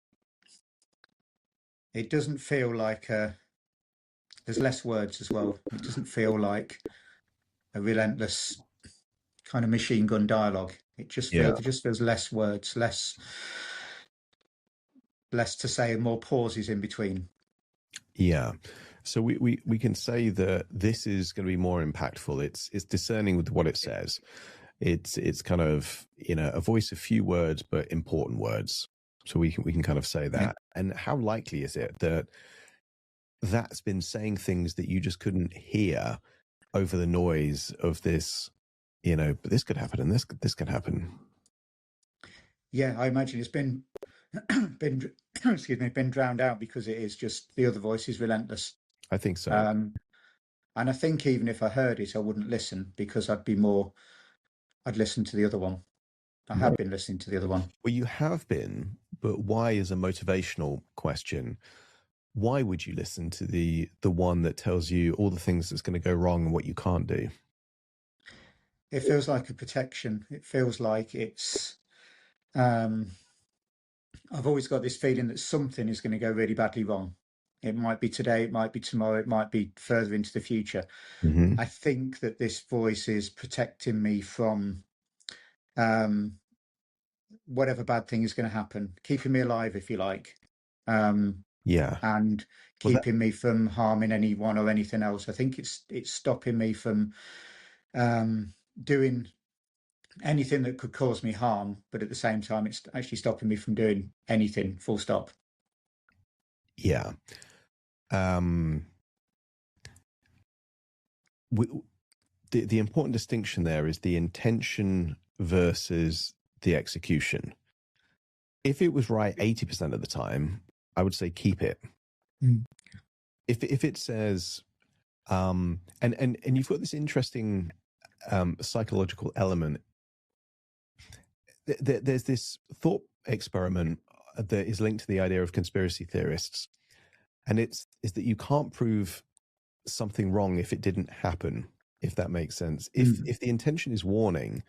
doesn't feel like there's less words as well. It doesn't feel like a relentless kind of machine gun dialogue. It just feels less words, less to say, and more pauses in between. Yeah. So we can say that this is going to be more impactful. It's discerning with what it says. It's kind of, a voice of few words, but important words. So we can kind of say that. Yeah. And how likely is it that that's been saying things that you just couldn't hear over the noise of this, but this could happen and this could happen. Yeah, I imagine it's been been drowned out because it is just, the other voice is relentless. I think so. And I think even if I heard it, I wouldn't listen, because I'd listen to the other one. I have been listening to the other one. Well, you have been, but why is a motivational question. Why would you listen to the one that tells you all the things that's going to go wrong and what you can't do? It feels like a protection. It feels like it's, I've always got this feeling that something is going to go really badly wrong. It might be today, it might be tomorrow, it might be further into the future. Mm-hmm. I think that this voice is protecting me from whatever bad thing is going to happen, keeping me alive, if you like. Yeah. And keeping me from harming anyone or anything else. I think it's stopping me from doing anything that could cause me harm, but at the same time, it's actually stopping me from doing anything, full stop. Yeah. The important distinction there is the intention versus the execution. If it was right 80% of the time, I would say keep it. If it says, and you've got this interesting psychological element. There's this thought experiment that is linked to the idea of conspiracy theorists, and is that you can't prove something wrong if it didn't happen, if that makes sense. If the intention is warning,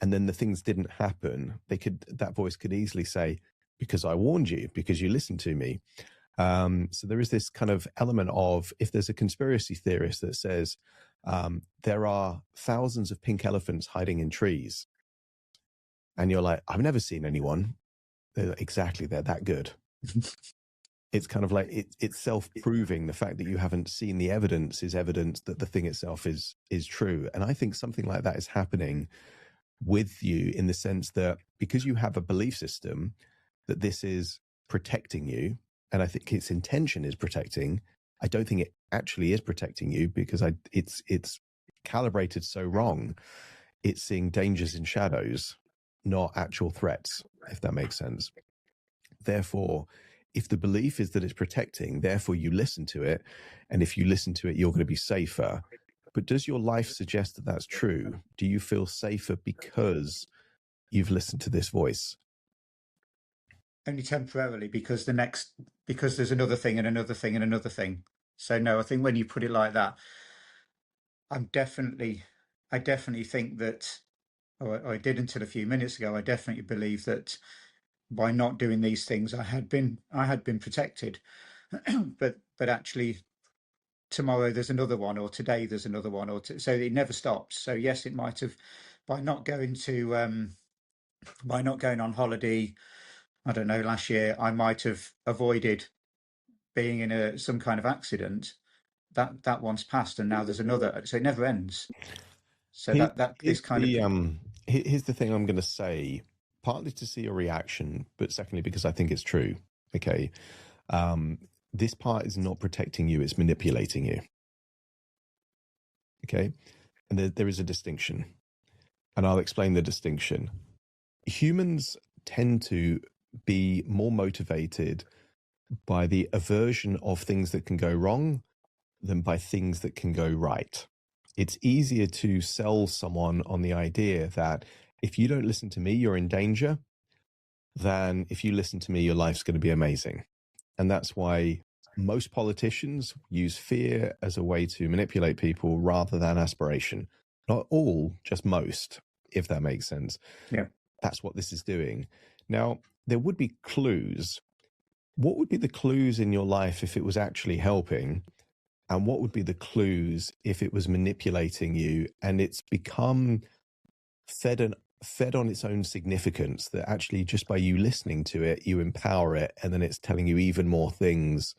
and then the things didn't happen, that voice could easily say, because I warned you, because you listened to me. So there is this kind of element of, if there's a conspiracy theorist that says there are thousands of pink elephants hiding in trees, and you're like, I've never seen anyone. They're like, exactly, they're that good. It's kind of like it's self-proving. The fact that you haven't seen the evidence is evidence that the thing itself is true. And I think something like that is happening with you, in the sense that because you have a belief system that this is protecting you, and I think its intention is protecting, I don't think it actually is protecting you, because it's calibrated so wrong. It's seeing dangers in shadows, not actual threats, if that makes sense. Therefore, if the belief is that it's protecting, therefore you listen to it, and if you listen to it, you're going to be safer. But does your life suggest that that's true? Do you feel safer because you've listened to this voice? Only temporarily, because there's another thing and another thing and another thing. So no, I think when you put it like that, I definitely think that, or I did until a few minutes ago, I definitely believe that by not doing these things, I had been protected. but actually, tomorrow there's another one, or today there's another one, so it never stops. So yes, it might have, by not going on holiday, I don't know, last year, I might have avoided being in some kind of accident. That one's passed, and now there's another. So it never ends. So here's the thing I'm going to say, partly to see your reaction, but secondly because I think it's true. Okay, this part is not protecting you; it's manipulating you. Okay, and there is a distinction, and I'll explain the distinction. Humans tend to be more motivated by the aversion of things that can go wrong than by things that can go right. It's easier to sell someone on the idea that if you don't listen to me, you're in danger, than if you listen to me, your life's going to be amazing. And that's why most politicians use fear as a way to manipulate people rather than aspiration. Not all, just most, if that makes sense. Yeah. That's what this is doing. Now, there would be clues. What would be the clues in your life if it was actually helping? And what would be the clues if it was manipulating you and it's become fed on its own significance, that actually just by you listening to it, you empower it, and then it's telling you even more things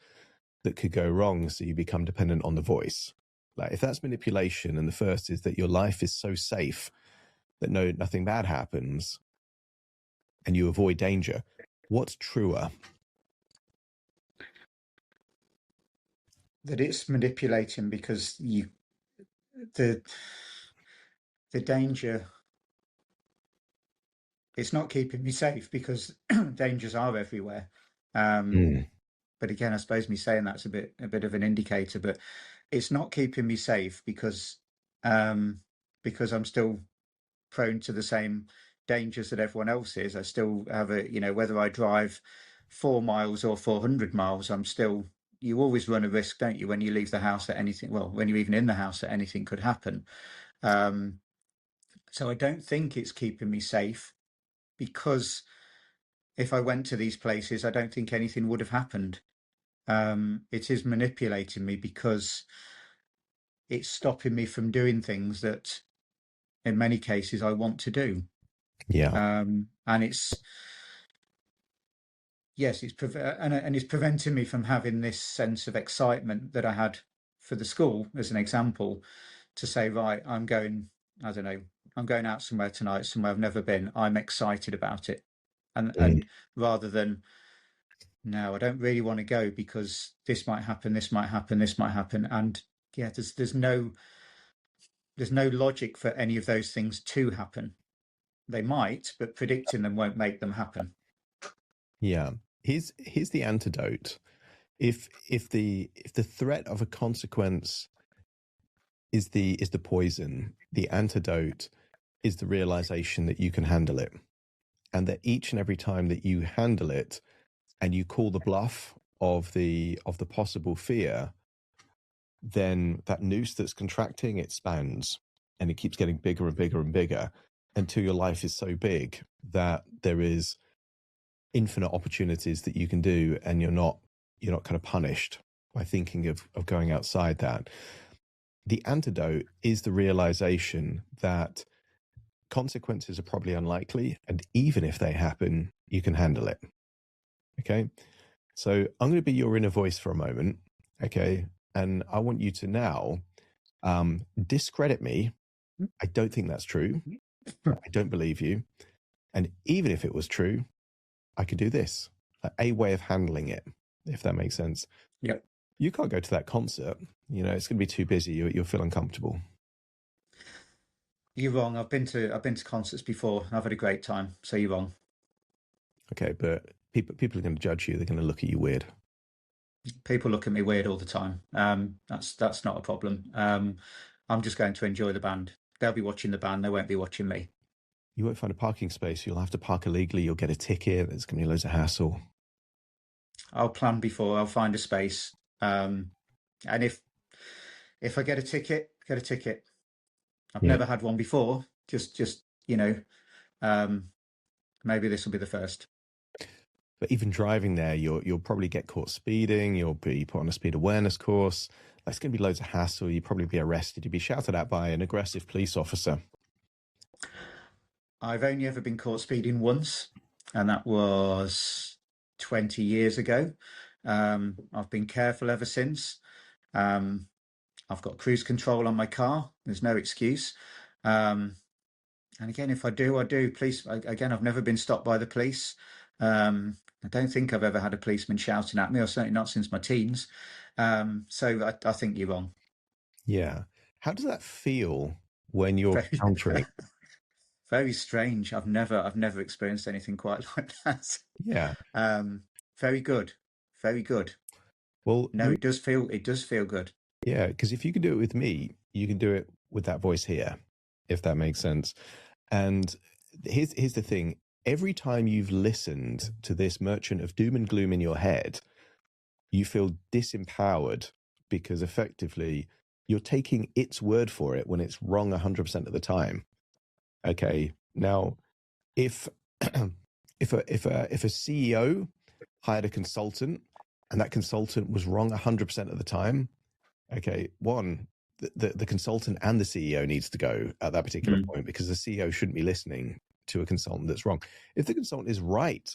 that could go wrong, so you become dependent on the voice? Like, if that's manipulation, and the first is that your life is so safe that nothing bad happens and you avoid danger, what's truer? That it's manipulating, because the danger, it's not keeping me safe, because dangers are everywhere. But again, I suppose me saying that's a bit of an indicator, but it's not keeping me safe because I'm still prone to the same dangers that everyone else is. I still have whether I drive 4 miles or 400 miles, you always run a risk, don't you, when you leave the house, that anything, well, when you're even in the house, that anything could happen. So I don't think it's keeping me safe, because if I went to these places, I don't think anything would have happened. It is manipulating me, because it's stopping me from doing things that in many cases I want to do. Yeah. And it's preventing me from having this sense of excitement that I had for the school, as an example, to say, right, I'm going out somewhere tonight, somewhere I've never been. I'm excited about it. And rather than, no, I don't really want to go because this might happen, this might happen, this might happen. And yeah, there's no logic for any of those things to happen. They might, but predicting them won't make them happen. Yeah. Here's the antidote. If the threat of a consequence is the poison, the antidote is the realization that you can handle it, and that each and every time that you handle it and you call the bluff of the possible fear, then that noose that's contracting, it expands and it keeps getting bigger and bigger and bigger until your life is so big that there is infinite opportunities that you can do, and you're not kind of punished by thinking of going outside that. The antidote is the realization that consequences are probably unlikely, and even if they happen, you can handle it. Okay, so I'm going to be your inner voice for a moment. Okay, and I want you to now discredit me. I don't think that's true. I don't believe you. And even if it was true, I could do this. A way of handling it, if that makes sense. Yep. You can't go to that concert. You know, it's going to be too busy. You'll feel uncomfortable. You're wrong. I've been to concerts before. And I've had a great time. So you're wrong. Okay, but people are going to judge you. They're going to look at you weird. People look at me weird all the time. That's not a problem. I'm just going to enjoy the band. They'll be watching the band. They won't be watching me. You won't find a parking space. You'll have to park illegally. You'll get a ticket. There's going to be loads of hassle. I'll plan before. I'll find a space. And if I get a ticket, get a ticket. I've never had one before. Just maybe this will be the first. But even driving there, you'll probably get caught speeding. You'll be put on a speed awareness course. There's going to be loads of hassle. You'll probably be arrested. You'll be shouted at by an aggressive police officer. I've only ever been caught speeding once, and that was 20 years ago. I've been careful ever since. I've got cruise control on my car. There's no excuse. And again, if I do, I do. Police, again, I've never been stopped by the police. I don't think I've ever had a policeman shouting at me, or certainly not since my teens. So I think you're wrong. Yeah. How does that feel when you're countering? Very strange. I've never experienced anything quite like that. Yeah. Very good. Very good. Well, no, it does feel good. Yeah, because if you can do it with me, you can do it with that voice here, if that makes sense. And here's the thing. Every time you've listened to this merchant of doom and gloom in your head, you feel disempowered because effectively you're taking its word for it when it's wrong 100% of the time. Okay. Now, if a CEO hired a consultant and that consultant was wrong 100% of the time, okay, one, the consultant and the CEO needs to go at that particular point, because the CEO shouldn't be listening to a consultant that's wrong. If the consultant is right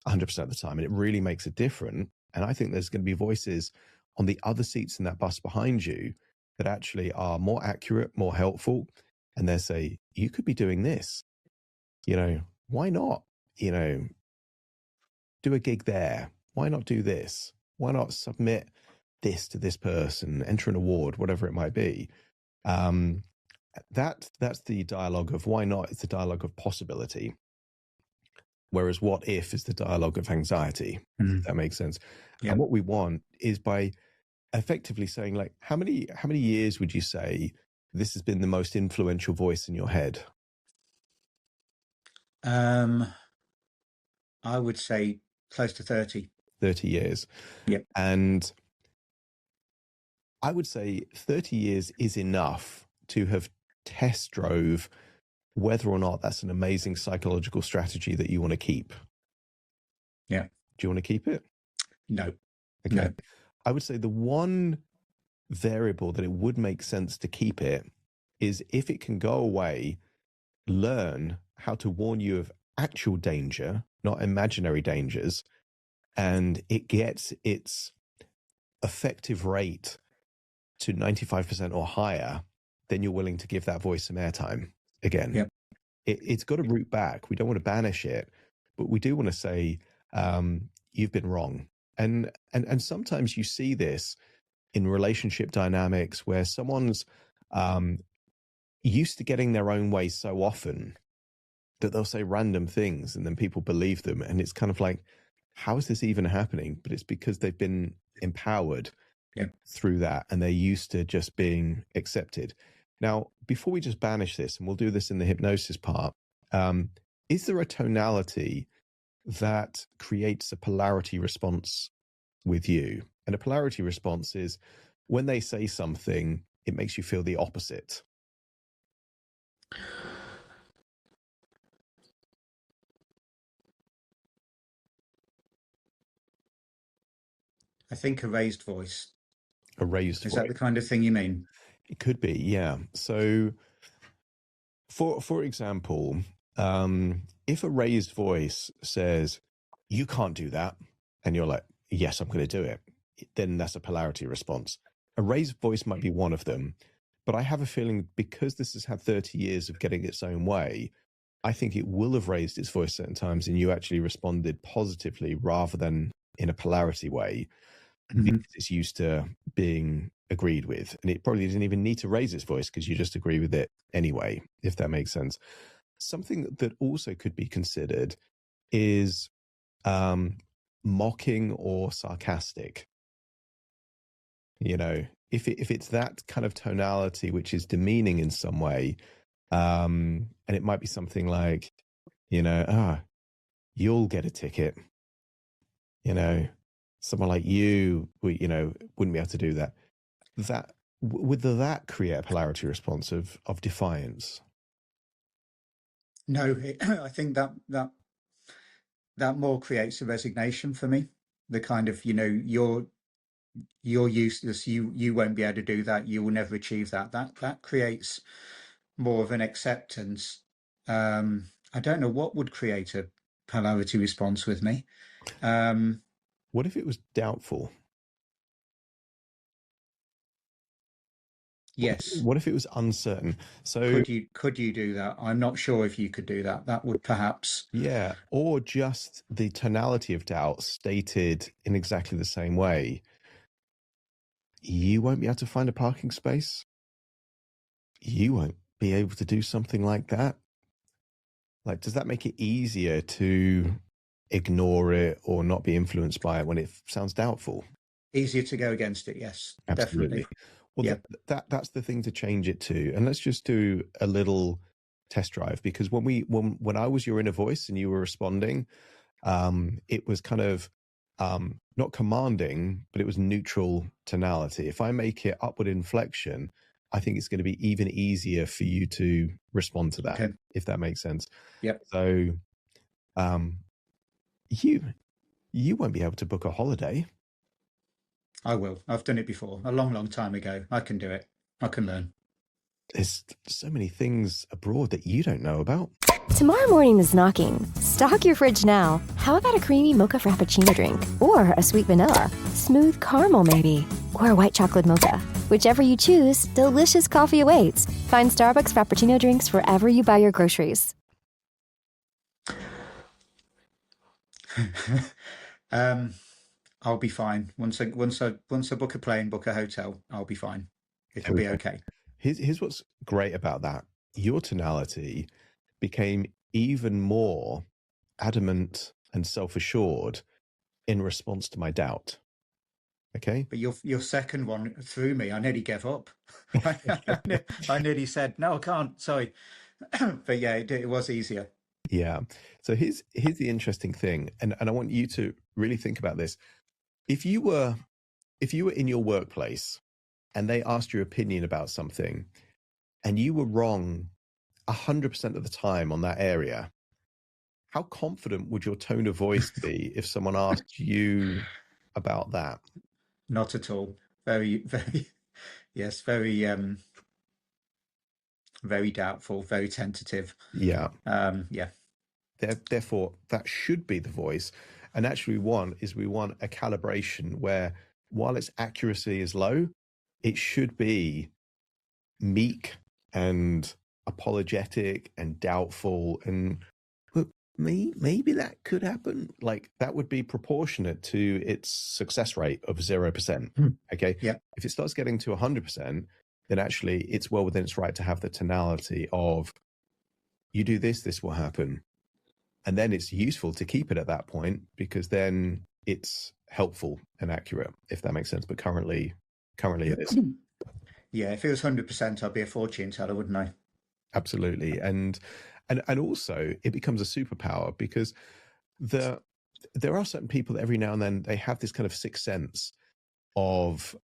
100% of the time, and it really makes a difference, and I think there's going to be voices on the other seats in that bus behind you that actually are more accurate, more helpful, and they say, you could be doing this. You know, why not, do a gig there? Why not do this? Why not submit this to this person, enter an award, whatever it might be? That's the dialogue of why not. It's the dialogue of possibility. Whereas what if is the dialogue of anxiety. If that makes sense. Yeah. And what we want is by effectively saying, like, how many years would you say this has been the most influential voice in your head? I would say close to 30. 30 years. Yep. And I would say 30 years is enough to have test drove whether or not that's an amazing psychological strategy that you want to keep. Yeah. Do you want to keep it? No. Okay. No. I would say the one variable that it would make sense to keep it is if it can go away, learn how to warn you of actual danger, not imaginary dangers, and it gets its effective rate to 95% or higher, then you're willing to give that voice some airtime again. Yep. It's got to root back. We don't want to banish it, but we do want to say, you've been wrong. And sometimes you see this in relationship dynamics where someone's used to getting their own way so often that they'll say random things and then people believe them. And it's kind of like, how is this even happening? But it's because they've been empowered through that, and they're used to just being accepted. Now, before we just banish this, and we'll do this in the hypnosis part, is there a tonality that creates a polarity response with you? And a polarity response is when they say something, it makes you feel the opposite. I think a raised voice. A raised voice. Is that the kind of thing you mean? It could be, yeah. So, for example, if a raised voice says, "You can't do that," and you're like, "Yes, I'm going to do it," then that's a polarity response. A raised voice might be one of them, but I have a feeling because this has had 30 years of getting its own way, I think it will have raised its voice certain times and you actually responded positively rather than in a polarity way, because it's used to being agreed with. And it probably didn't even need to raise its voice because you just agree with it anyway, if that makes sense. Something that also could be considered is mocking or sarcastic. You know, if it's that kind of tonality which is demeaning in some way, and it might be something like, you know, you'll get a ticket. You know, someone like you know, wouldn't be able to do that. Would that create a polarity response of defiance? No, I think that more creates a resignation for me. The kind of, you know, you're useless. You won't be able to do that. You will never achieve that. That creates more of an acceptance. I don't know what would create a polarity response with me. What if it was doubtful? Yes. What if it was uncertain? So could you do that? I'm not sure if you could do that. That would perhaps. Yeah, or just the tonality of doubt stated in exactly the same way. You won't be able to find a parking space. You won't be able to do something like that. Like, does that make it easier to ignore it or not be influenced by it when it sounds doubtful? Easier to go against it, yes. Absolutely. Definitely. Well, that's the thing to change it to. And let's just do a little test drive, because when I was your inner voice and you were responding, it was kind of not commanding, but it was neutral tonality. If I make it upward inflection, I think it's going to be even easier for you to respond to that, if that makes sense. Yep. So you won't be able to book a holiday. I will. I've done it before, a long, long time ago. I can do it. I can learn. There's so many things abroad that you don't know about. Tomorrow morning is knocking. Stock your fridge now. How about a creamy mocha frappuccino drink? Or a sweet vanilla? Smooth caramel, maybe? Or a white chocolate mocha? Whichever you choose, delicious coffee awaits. Find Starbucks Frappuccino drinks wherever you buy your groceries. I'll be fine. Once I book a plane, book a hotel, I'll be fine. It'll be okay. Here's what's great about that. Your tonality became even more adamant and self-assured in response to my doubt. Okay. But your second one threw me. I nearly gave up. I nearly said, no, I can't. Sorry. But yeah, it was easier. Yeah. So here's the interesting thing. And I want you to really think about this. If you were in your workplace and they asked your opinion about something and you were wrong 100% of the time on that area, how confident would your tone of voice be if someone asked you about that? Not at all. Very, very, yes, very, very doubtful, very tentative. Yeah. Yeah. Therefore, that should be the voice. And actually, we want a calibration where, while its accuracy is low, it should be meek and apologetic and doubtful. And look, maybe that could happen. Like, that would be proportionate to its success rate of 0%. Okay. Yeah. If it starts getting to 100%, then actually it's well within its right to have the tonality of, you do this, this will happen. And then it's useful to keep it at that point because then it's helpful and accurate, if that makes sense. But currently it is. Yeah, if it was 100%, I'd be a fortune teller, wouldn't I? Absolutely. And also it becomes a superpower because there are certain people that every now and then they have this kind of sixth sense of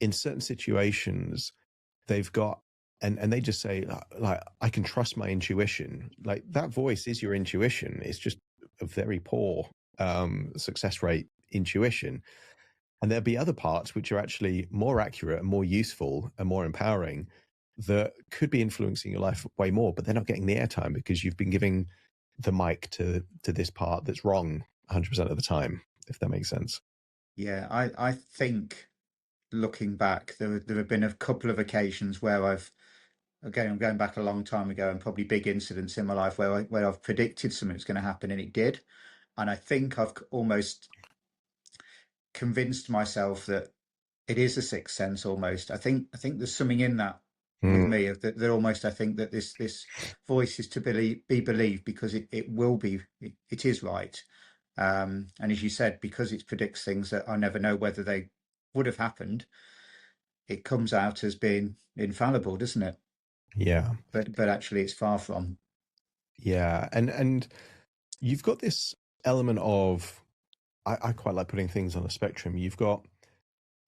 in certain situations they've got and they just say like I can trust my intuition. Like that voice is your intuition. It's just a very poor success rate intuition. And there'll be other parts which are actually more accurate and more useful and more empowering that could be influencing your life way more, but they're not getting the airtime because you've been giving the mic to this part that's wrong 100% of the time, if that makes sense. Yeah, I think looking back, there have been a couple of occasions where I'm going back a long time ago, and probably big incidents in my life where I've predicted something was going to happen and it did. And I think I've almost convinced myself that it is a sixth sense almost. I think there's something in that with me of that almost I think that this voice is to be believed because it will be, it is right. And as you said, because it predicts things that I never know whether they would have happened, it comes out as being infallible, doesn't it? Yeah. But actually it's far from. Yeah. And you've got this element of, I quite like putting things on a spectrum. You've got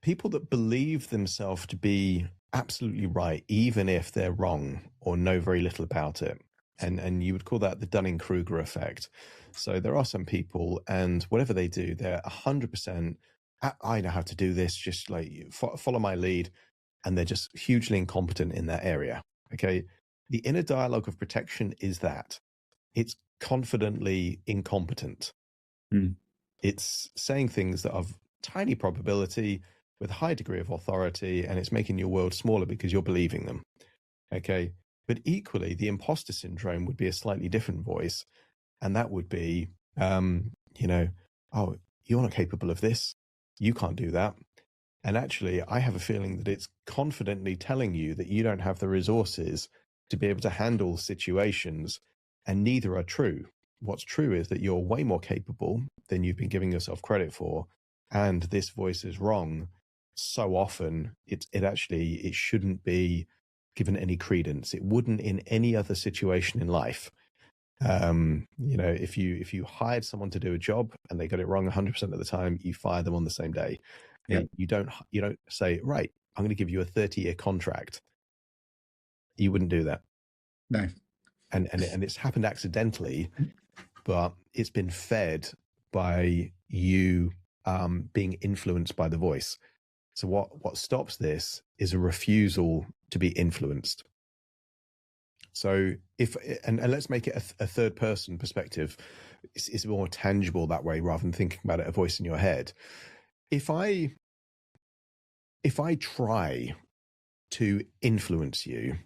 people that believe themselves to be absolutely right, even if they're wrong or know very little about it. And you would call that the Dunning-Kruger effect. So there are some people, and whatever they do, they're 100%, I know how to do this, just like follow my lead. And they're just hugely incompetent in that area. Okay. The inner dialogue of protection is that it's confidently incompetent. It's saying things that have tiny probability with a high degree of authority, and it's making your world smaller because you're believing them. Okay. But equally, the imposter syndrome would be a slightly different voice. And that would be, oh, you're not capable of this. You can't do that. And actually, I have a feeling that it's confidently telling you that you don't have the resources to be able to handle situations, and neither are true. What's true is that you're way more capable than you've been giving yourself credit for. And this voice is wrong so often, it shouldn't be given any credence. It wouldn't in any other situation in life. If you hired someone to do a job and they got it wrong 100% of the time, you fire them on the same day. Yeah. You don't say, right, I'm going to give you a 30-year contract. You wouldn't do that. No. And it's happened accidentally, but it's been fed by you being influenced by the voice. So what stops this is a refusal to be influenced. So and let's make it a third person perspective. It's more tangible that way rather than thinking about it, a voice in your head. If I try to influence you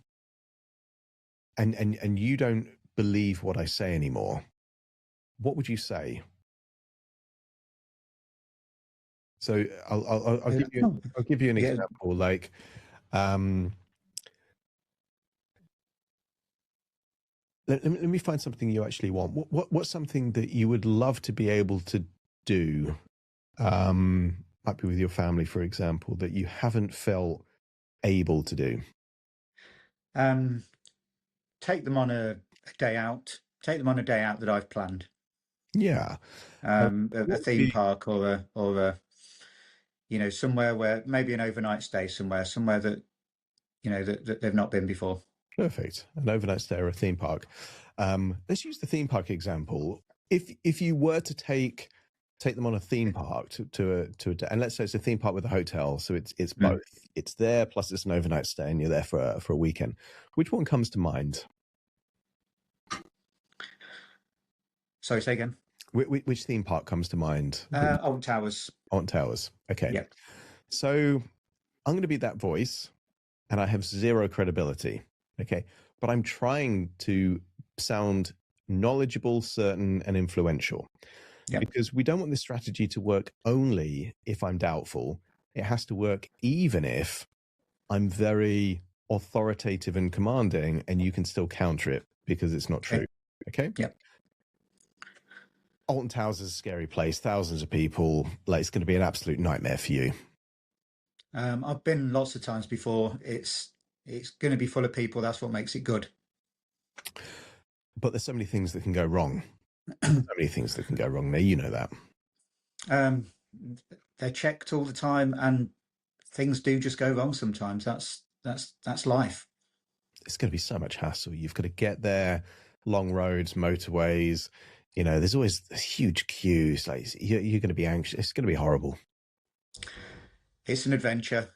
and you don't believe what I say anymore, what would you say? So I'll give you an example. Like, let me find something you actually want. What's something that you would love to be able to do? Might be with your family, for example, that you haven't felt able to do. Take them on a day out. Take them on a day out that I've planned. Yeah. A theme park or a somewhere where maybe an overnight stay somewhere that that they've not been before. Perfect. An overnight stay or a theme park. Let's use the theme park example. If you were to take them on a theme park to and let's say it's a theme park with a hotel, so it's both. It's there plus it's an overnight stay, and you're there for a weekend. Which one comes to mind? Sorry, say again. Which theme park comes to mind? Alton Towers. Alton Towers. Okay. Yeah. So I'm going to be that voice, and I have zero credibility. Okay. But I'm trying to sound knowledgeable, certain, and influential. Yeah. Because we don't want this strategy to work only if I'm doubtful. It has to work even if I'm very authoritative and commanding, and you can still counter it because it's not true. Okay. Yeah. Alton Towers is a scary place. Thousands of people. Like, it's going to be an absolute nightmare for you. I've been lots of times before. It's going to be full of people. That's what makes it good. But there's so many things that can go wrong. So many things that can go wrong there. You know that. They're checked all the time, and things do just go wrong sometimes. That's life. It's going to be so much hassle. You've got to get there, long roads, motorways. You know, there's always huge queues. Like, you're going to be anxious. It's going to be horrible. It's an adventure.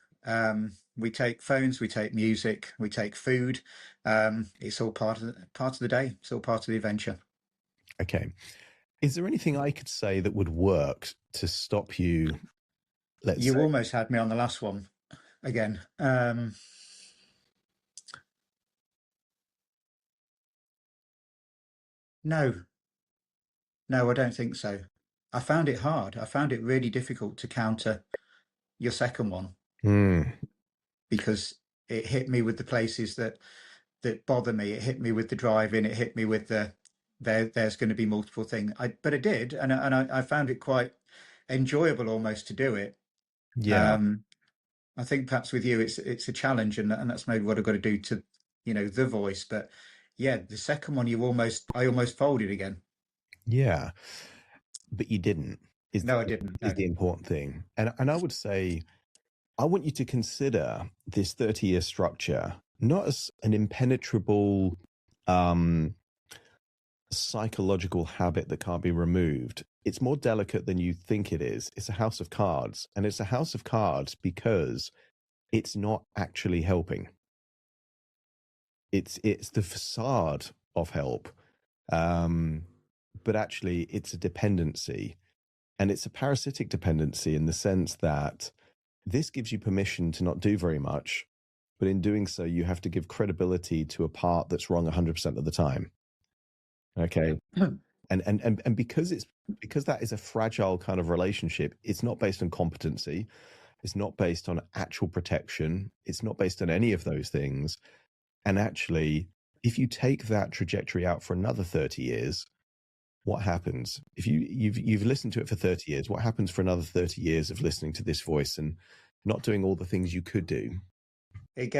We take phones, we take music, we take food. It's all part of the day. It's all part of the adventure. Okay. Is there anything I could say that would work to stop you? You almost had me on the last one again. No, I don't think so. I found it hard. I found it really difficult to counter your second one because it hit me with the places that bother me. It hit me with the driving. It hit me with there's going to be multiple things. But I did, and I found it quite enjoyable almost to do it. Yeah. I think perhaps with you it's a challenge, and that's maybe what I've got to do to, the voice. But yeah, the second one I almost folded again. Yeah, but you didn't. I didn't. Is the important thing. And I would say, I want you to consider this 30-year structure not as an impenetrable psychological habit that can't be removed. It's more delicate than you think it is. It's a house of cards, and it's a house of cards because it's not actually helping. It's the facade of help, but actually it's a dependency, and it's a parasitic dependency in the sense that this gives you permission to not do very much, but in doing so, you have to give credibility to a part that's wrong 100% of the time. Okay. And because that is a fragile kind of relationship, it's not based on competency. It's not based on actual protection. It's not based on any of those things. And actually, if you take that trajectory out for another 30 years, what happens? If you've listened to it for 30 years, what happens for another 30 years of listening to this voice and not doing all the things you could do? It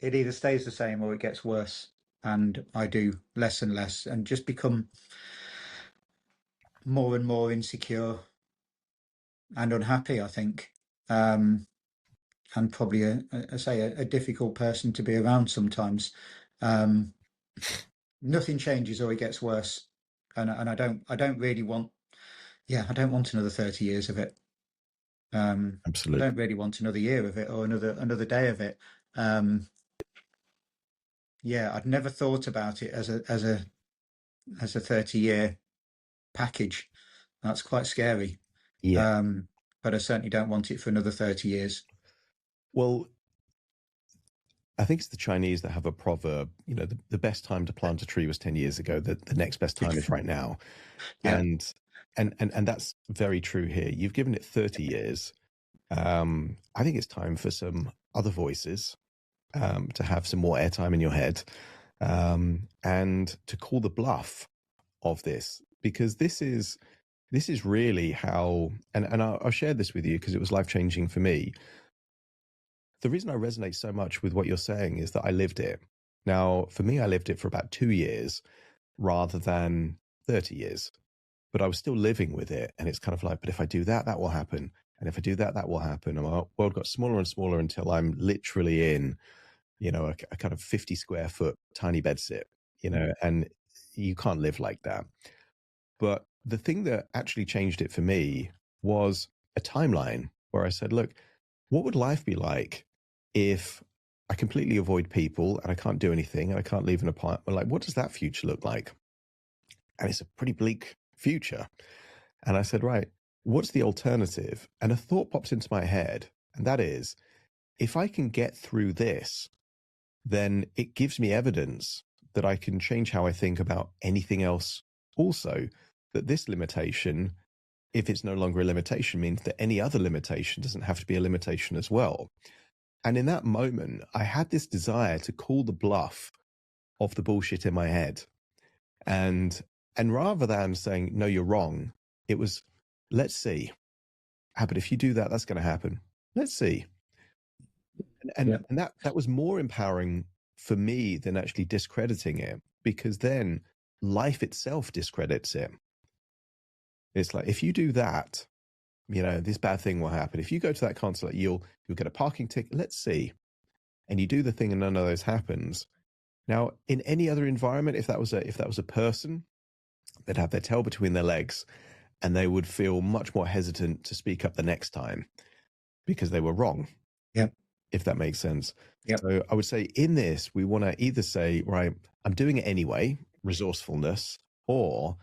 either stays the same or it gets worse. And I do less and less and just become more and more insecure and unhappy, I think. And probably a difficult person to be around sometimes. Nothing changes or it gets worse. And I don't really want, I don't want another 30 years of it. Absolutely. I don't really want another year of it or another day of it. I'd never thought about it as a 30-year package. That's quite scary. Yeah. But I certainly don't want it for another 30 years. Well, I think it's the Chinese that have a proverb, the best time to plant a tree was 10 years ago. The next best time is right now. Yeah. And that's very true here. You've given it 30 years. I think it's time for some other voices to have some more airtime in your head, and to call the bluff of this, because this is really how, and I'll share this with you because it was life-changing for me. The reason I resonate so much with what you're saying is that I lived it. Now, for me, I lived it for about 2 years rather than 30 years, but I was still living with it. And it's kind of like, but if I do that, that will happen. And if I do that, that will happen. And my world got smaller and smaller until I'm literally in, a kind of 50 square foot tiny bedsit, and you can't live like that. But the thing that actually changed it for me was a timeline where I said, look, what would life be like if I completely avoid people and I can't do anything and I can't leave an apartment? Like, what does that future look like? And it's a pretty bleak future. And I said, right, what's the alternative? And a thought popped into my head, and that is, if I can get through this, then it gives me evidence that I can change how I think about anything else also. That this limitation, if it's no longer a limitation, means that any other limitation doesn't have to be a limitation as well. And in that moment, I had this desire to call the bluff of the bullshit in my head. And And rather than saying, no, you're wrong, it was, let's see. But if you do that, that's going to happen. Let's see. And that was more empowering for me than actually discrediting it, because then life itself discredits it. It's like, if you do that, this bad thing will happen. If you go to that concert, you'll get a parking ticket. Let's see. And you do the thing and none of those happens. Now, in any other environment, if that was a person, they'd have their tail between their legs and they would feel much more hesitant to speak up the next time because they were wrong. Yeah. If that makes sense. Yeah. So I would say in this, we want to either say, right, I'm doing it anyway, resourcefulness, or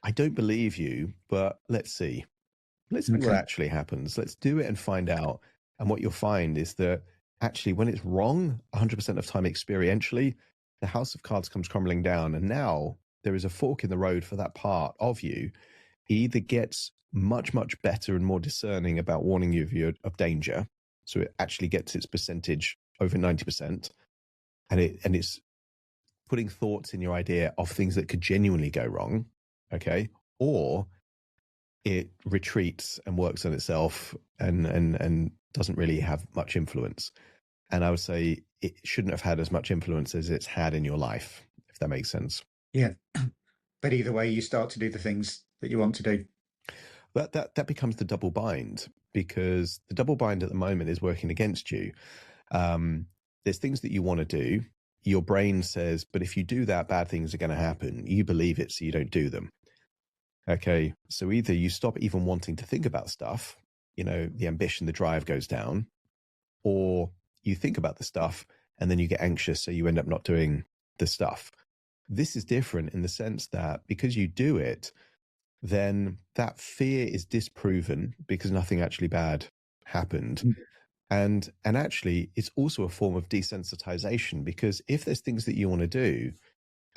I don't believe you, but let's see. Let's see what actually happens. Let's do it and find out. And what you'll find is that actually when it's wrong, 100% of the time experientially, the house of cards comes crumbling down. And now there is a fork in the road for that part of you. He either gets much, much better and more discerning about warning you of danger. So it actually gets its percentage over 90%. And it's putting thoughts in your idea of things that could genuinely go wrong. Okay. Or it retreats and works on itself and doesn't really have much influence. And I would say it shouldn't have had as much influence as it's had in your life, if that makes sense. Yeah. But either way, you start to do the things that you want to do. But that becomes the double bind, because the double bind at the moment is working against you. There's things that you want to do. Your brain says, but if you do that, bad things are going to happen. You believe it, so you don't do them. Okay, so either you stop even wanting to think about stuff, the ambition, the drive goes down, or you think about the stuff and then you get anxious, so you end up not doing the stuff. This is different in the sense that because you do it, then that fear is disproven because nothing actually bad happened. And actually, it's also a form of desensitization, because if there's things that you want to do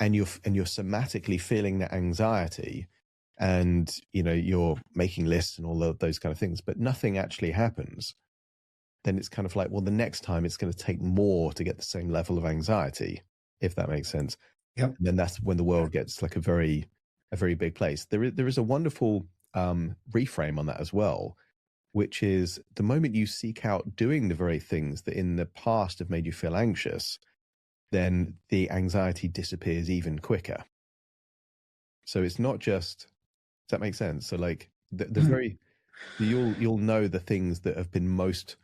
and you're somatically feeling that anxiety, and you're making lists and all of those kind of things, but nothing actually happens, then it's kind of like, well, the next time it's going to take more to get the same level of anxiety, if that makes sense. Yep. And then that's when the world gets like a very big place. There is a wonderful reframe on that as well, which is the moment you seek out doing the very things that in the past have made you feel anxious, then the anxiety disappears even quicker. So it's not just, does that make sense? So like the very, you'll know the things that have been most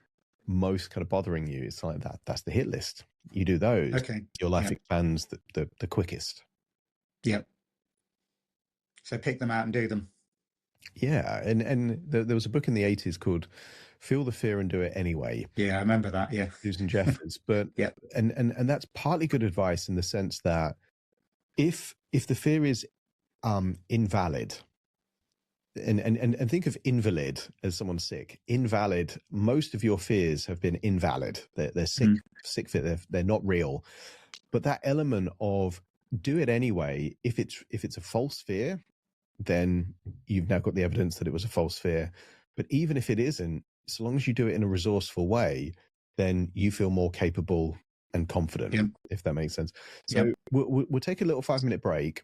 kind of bothering you. It's like that's the hit list. You do those, okay, your life expands the quickest. Yep. So pick them out and do them. Yeah, and there was a book in the 80s called Feel the Fear and Do It Anyway. Yeah, I remember that, yeah. Susan Jeffers. But yeah. And that's partly good advice in the sense that if the fear is invalid, and think of invalid as someone sick. Invalid, most of your fears have been invalid. They're sick fear, they're not real. But that element of do it anyway, if it's a false fear, then you've now got the evidence that it was a false fear. But even if it isn't, so long as you do it in a resourceful way, then you feel more capable and confident, if that makes sense. So we'll take a little 5-minute break.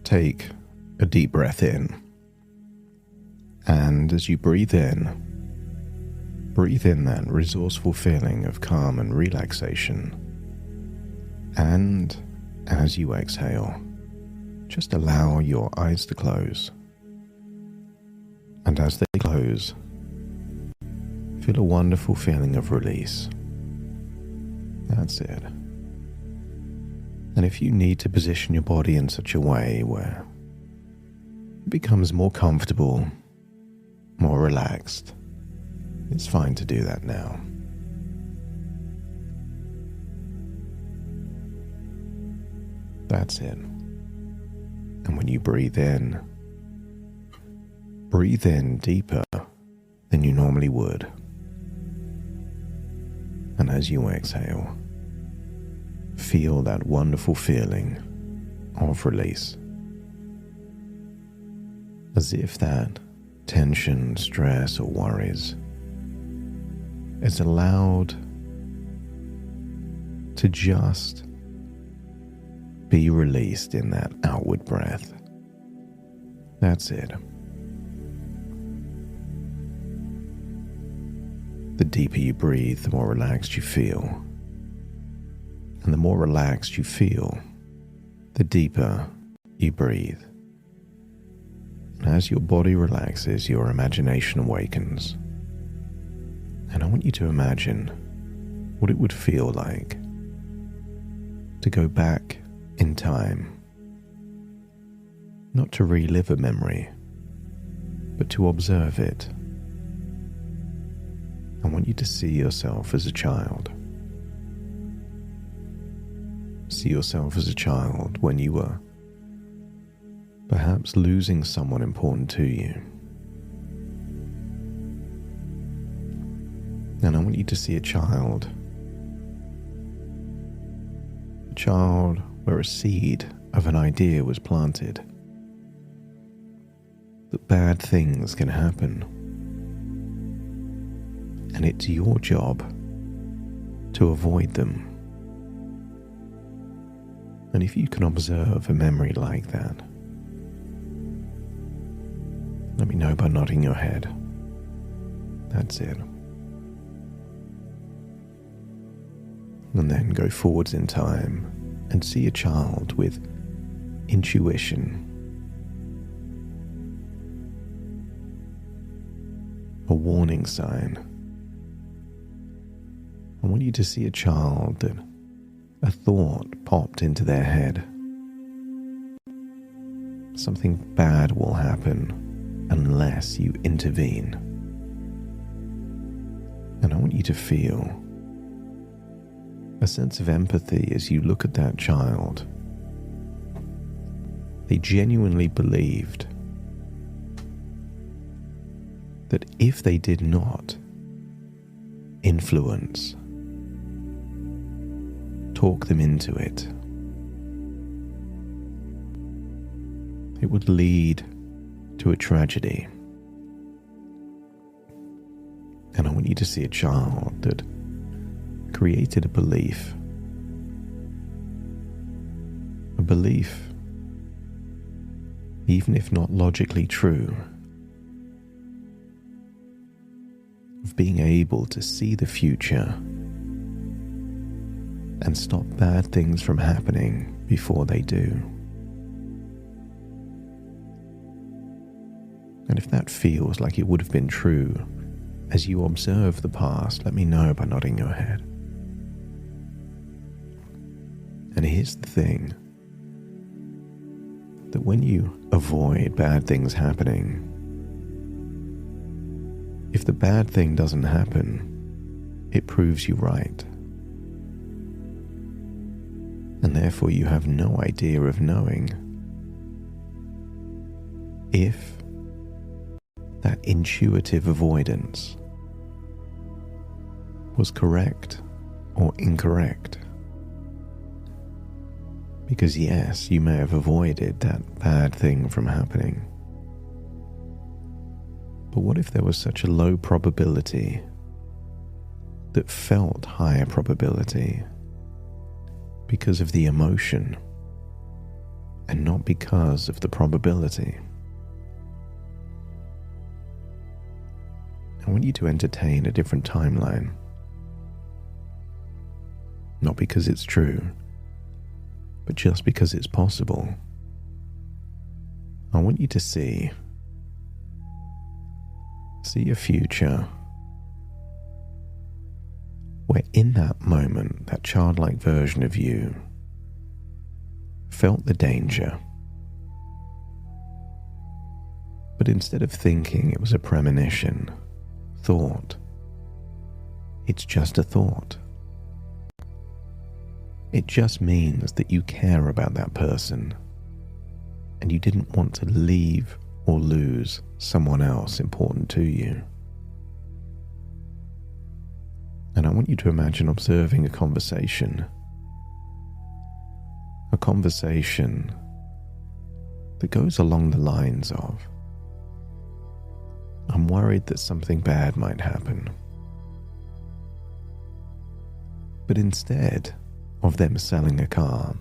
Take a deep breath in, and as you breathe in that resourceful feeling of calm and relaxation. And as you exhale, just allow your eyes to close. And as they close, feel a wonderful feeling of release. That's it. And if you need to position your body in such a way where it becomes more comfortable, more relaxed, it's fine to do that now. That's it. And when you breathe in deeper than you normally would. And as you exhale, feel that wonderful feeling of release. As if that tension, stress, or worries is allowed to just be released in that outward breath. That's it. The deeper you breathe, the more relaxed you feel. And the more relaxed you feel, the deeper you breathe. And as your body relaxes, your imagination awakens. And I want you to imagine what it would feel like to go back in time. Not to relive a memory, but to observe it. I want you to see yourself as a child. See yourself as a child when you were perhaps losing someone important to you. And I want you to see a child where a seed of an idea was planted. That bad things can happen. And it's your job to avoid them. And if you can observe a memory like that, let me know by nodding your head. That's it. And then go forwards in time and see a child with intuition, a warning sign. I want you to see a child that a thought popped into their head. Something bad will happen unless you intervene. And I want you to feel a sense of empathy as you look at that child. They genuinely believed that if they did not influence, talk them into it, it would lead to a tragedy. And I want you to see a child that created a belief, even if not logically true, of being able to see the future and stop bad things from happening before they do. And if that feels like it would have been true as you observe the past, let me know by nodding your head. And here's the thing, that when you avoid bad things happening, if the bad thing doesn't happen, it proves you right. And therefore you have no idea of knowing if that intuitive avoidance was correct or incorrect. Because yes, you may have avoided that bad thing from happening. But what if there was such a low probability that felt higher probability because of the emotion and not because of the probability? I want you to entertain a different timeline. Not because it's true, but just because it's possible. I want you to see a future where in that moment, that childlike version of you felt the danger. But instead of thinking it was a premonition, thought, it's just a thought. It just means that you care about that person and you didn't want to leave or lose someone else important to you. And I want you to imagine observing a conversation that goes along the lines of, I'm worried that something bad might happen. But instead of them selling a car,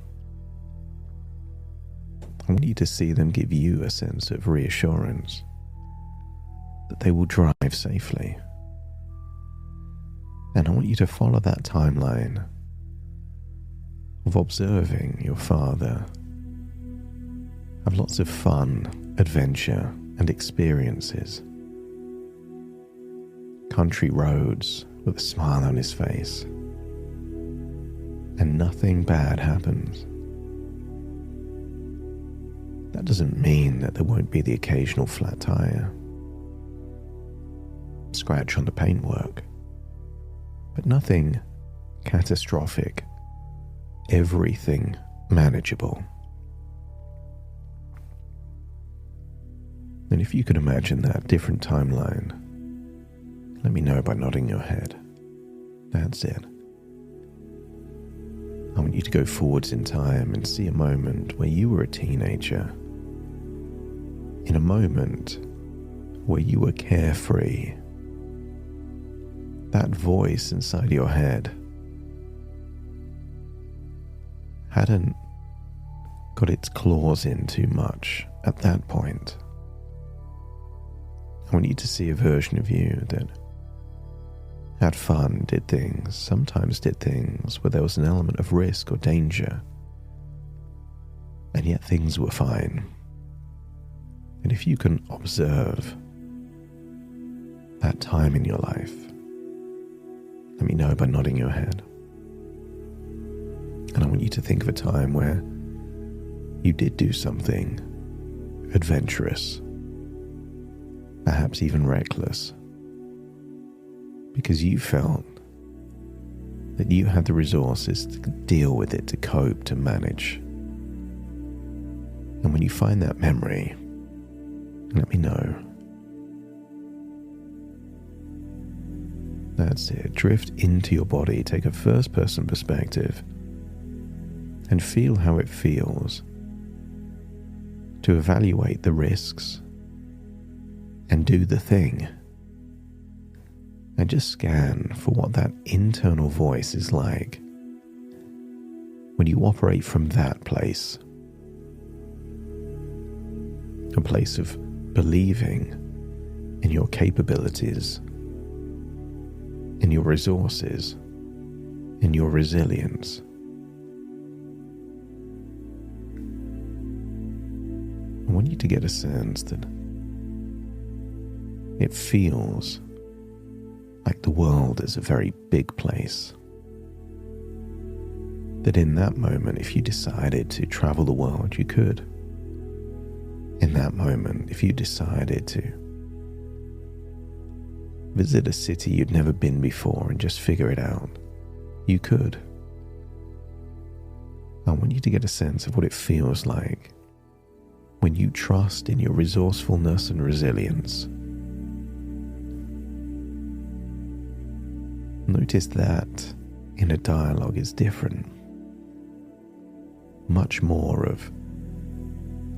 I want you to see them give you a sense of reassurance that they will drive safely. And I want you to follow that timeline of observing your father have lots of fun, adventure, and experiences. Country roads with a smile on his face. And nothing bad happens. That doesn't mean that there won't be the occasional flat tire, scratch on the paintwork, but nothing catastrophic, everything manageable. And if you could imagine that different timeline, let me know by nodding your head. That's it. I want you to go forwards in time and see a moment where you were a teenager, in a moment where you were carefree. That voice inside your head hadn't got its claws in too much at that point. I want you to see a version of you that had fun, sometimes did things where there was an element of risk or danger, and yet things were fine. And if you can observe that time in your life, let me know by nodding your head. And I want you to think of a time where you did do something adventurous, perhaps even reckless, because you felt that you had the resources to deal with it, to cope, to manage. And when you find that memory, let me know. That's it. Drift into your body, take a first-person perspective, and feel how it feels to evaluate the risks and do the thing. And just scan for what that internal voice is like when you operate from that place. A place of believing in your capabilities, in your resources, in your resilience. I want you to get a sense that it feels like the world is a very big place. That in that moment, if you decided to travel the world, you could. In that moment, if you decided to visit a city you'd never been before and just figure it out, you could. I want you to get a sense of what it feels like when you trust in your resourcefulness and resilience. Notice that inner dialogue is different. Much more of,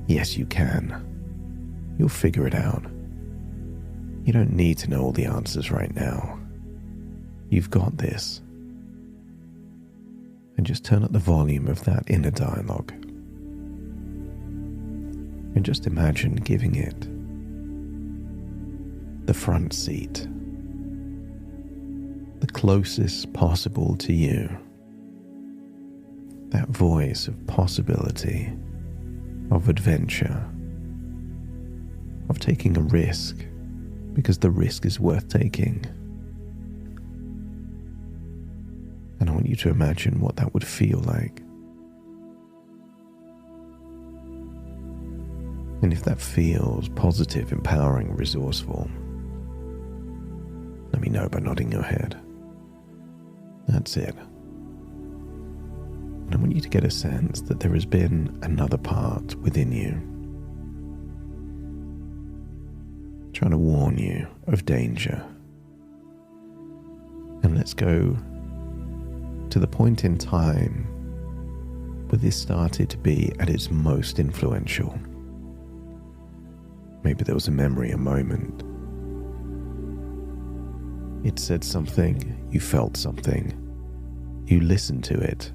yes, you can. You'll figure it out. You don't need to know all the answers right now. You've got this. And just turn up the volume of that inner dialogue. And just imagine giving it the front seat. The closest possible to you. That voice of possibility, of adventure, of taking a risk because the risk is worth taking. And I want you to imagine what that would feel like. And if that feels positive, empowering, resourceful, let me know by nodding your head. That's it. And And I want you to get a sense that there has been another part within you trying to warn you of danger. And let's go to the point in time where this started to be at its most influential. Maybe there was a memory, a moment. It said something, you felt something, you listened to it,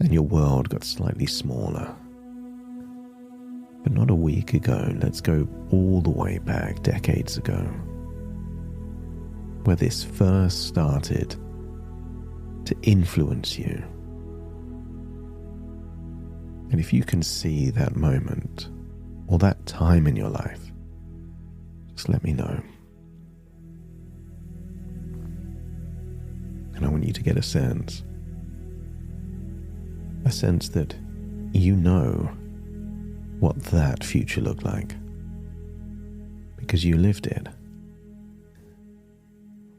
and your world got slightly smaller. But not a week ago, let's go all the way back decades ago, where this first started to influence you. And if you can see that moment or that time in your life, just let me know. And I want you to get a sense that you know what that future looked like, because you lived it.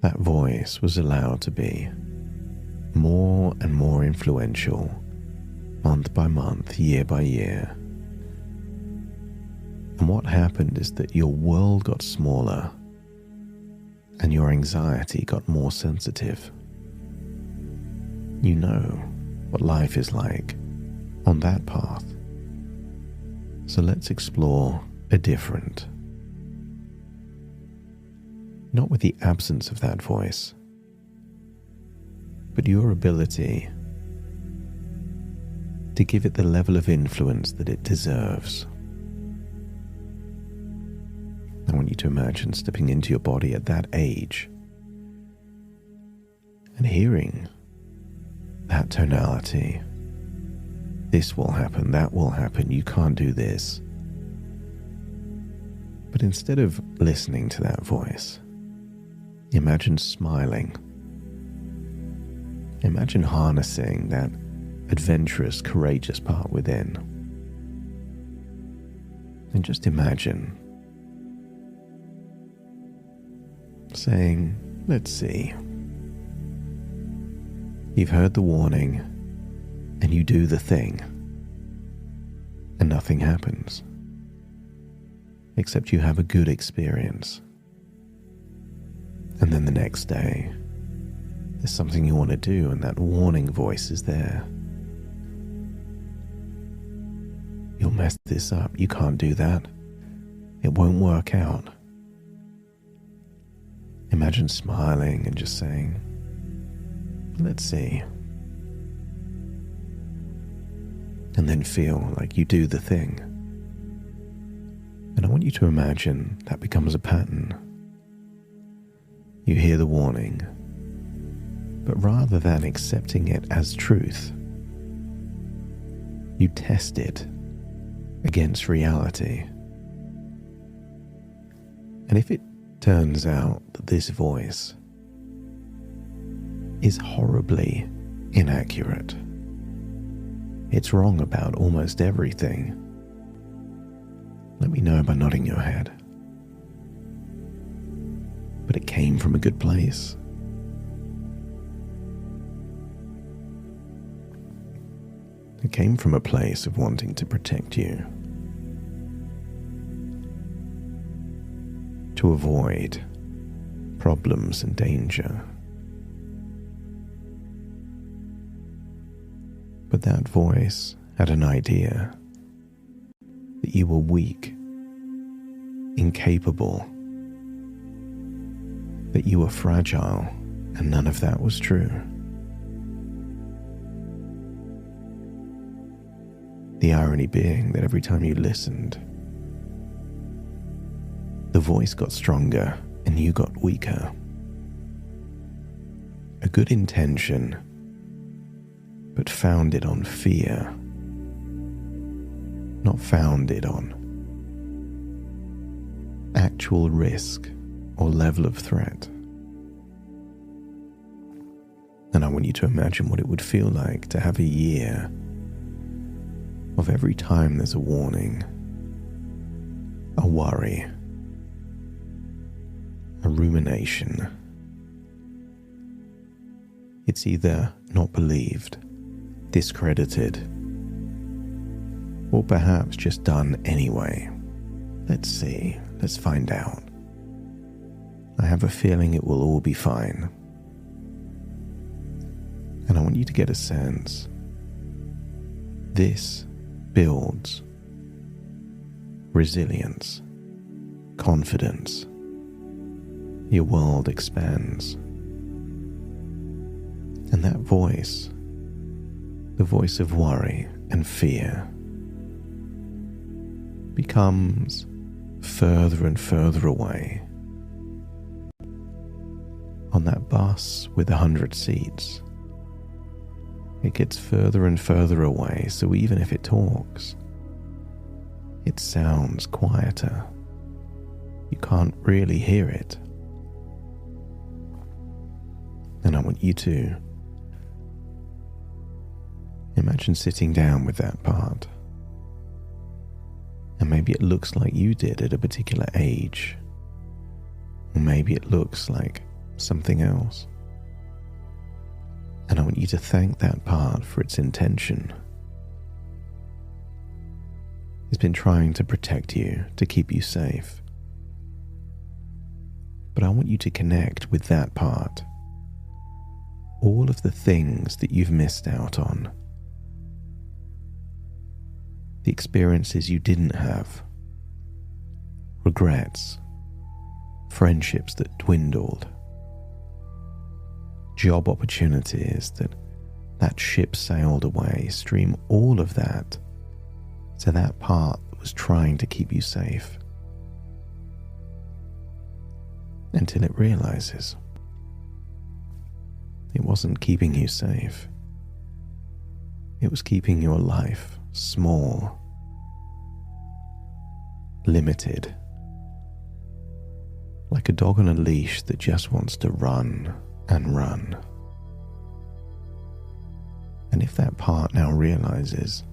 That voice was allowed to be more and more influential, month by month, year by year. And what happened is that your world got smaller and your anxiety got more sensitive. You know what life is like on that path. So let's explore a different. Not with the absence of that voice, but your ability to give it the level of influence that it deserves. I want you to imagine stepping into your body at that age and hearing that tonality. This will happen, that will happen, you can't do this. But instead of listening to that voice, imagine smiling. Imagine harnessing that adventurous, courageous part within. And just imagine saying, let's see. You've heard the warning, and you do the thing, and nothing happens, except you have a good experience. And then the next day, there's something you want to do, and that warning voice is there. You'll mess this up, you can't do that, it won't work out. Imagine smiling and just saying, let's see. And then feel like you do the thing. And I want you to imagine that becomes a pattern. You hear the warning, but rather than accepting it as truth, you test it against reality. And if it turns out that this voice is horribly inaccurate, it's wrong about almost everything, let me know by nodding your head. But it came from a good place. It came from a place of wanting to protect you, to avoid problems and danger. But that voice had an idea that you were weak, incapable, that you were fragile, and none of that was true. The irony being that every time you listened, the voice got stronger and you got weaker. A good intention, but founded on fear, not founded on actual risk or level of threat. And I want you to imagine what it would feel like to have a year of every time there's a warning, a worry, a rumination. It's either not believed discredited, or perhaps just done anyway. Let's see, let's find out. I have a feeling it will all be fine. And I want you to get a sense. This builds resilience, confidence. Your world expands. And that voice, the voice of worry and fear, becomes further and further away. On that bus with 100 seats, it gets further and further away, so even if it talks, it sounds quieter. You can't really hear it. And I want you to imagine sitting down with that part. And maybe it looks like you did at a particular age. Or maybe it looks like something else. And I want you to thank that part for its intention. It's been trying to protect you, to keep you safe. But I want you to connect with that part. All of the things that you've missed out on. The experiences you didn't have. Regrets. Friendships that dwindled. Job opportunities that ship sailed away. Stream all of that to that part that was trying to keep you safe. Until it realizes it wasn't keeping you safe. It was keeping your life small, limited, like a dog on a leash that just wants to run and run. And if that part now realizes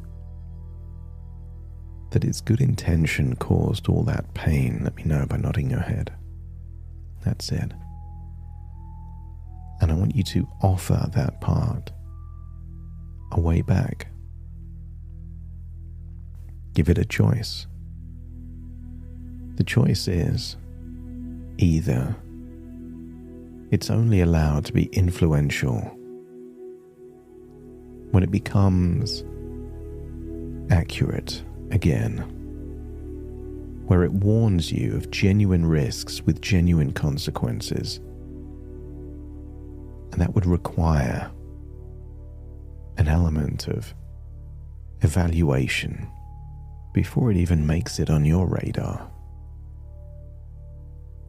that its good intention caused all that pain, let me know by nodding your head. That's it. And I want you to offer that part a way back. Give it a choice. The choice is either it's only allowed to be influential when it becomes accurate again, where it warns you of genuine risks with genuine consequences. And that would require an element of evaluation before it even makes it on your radar.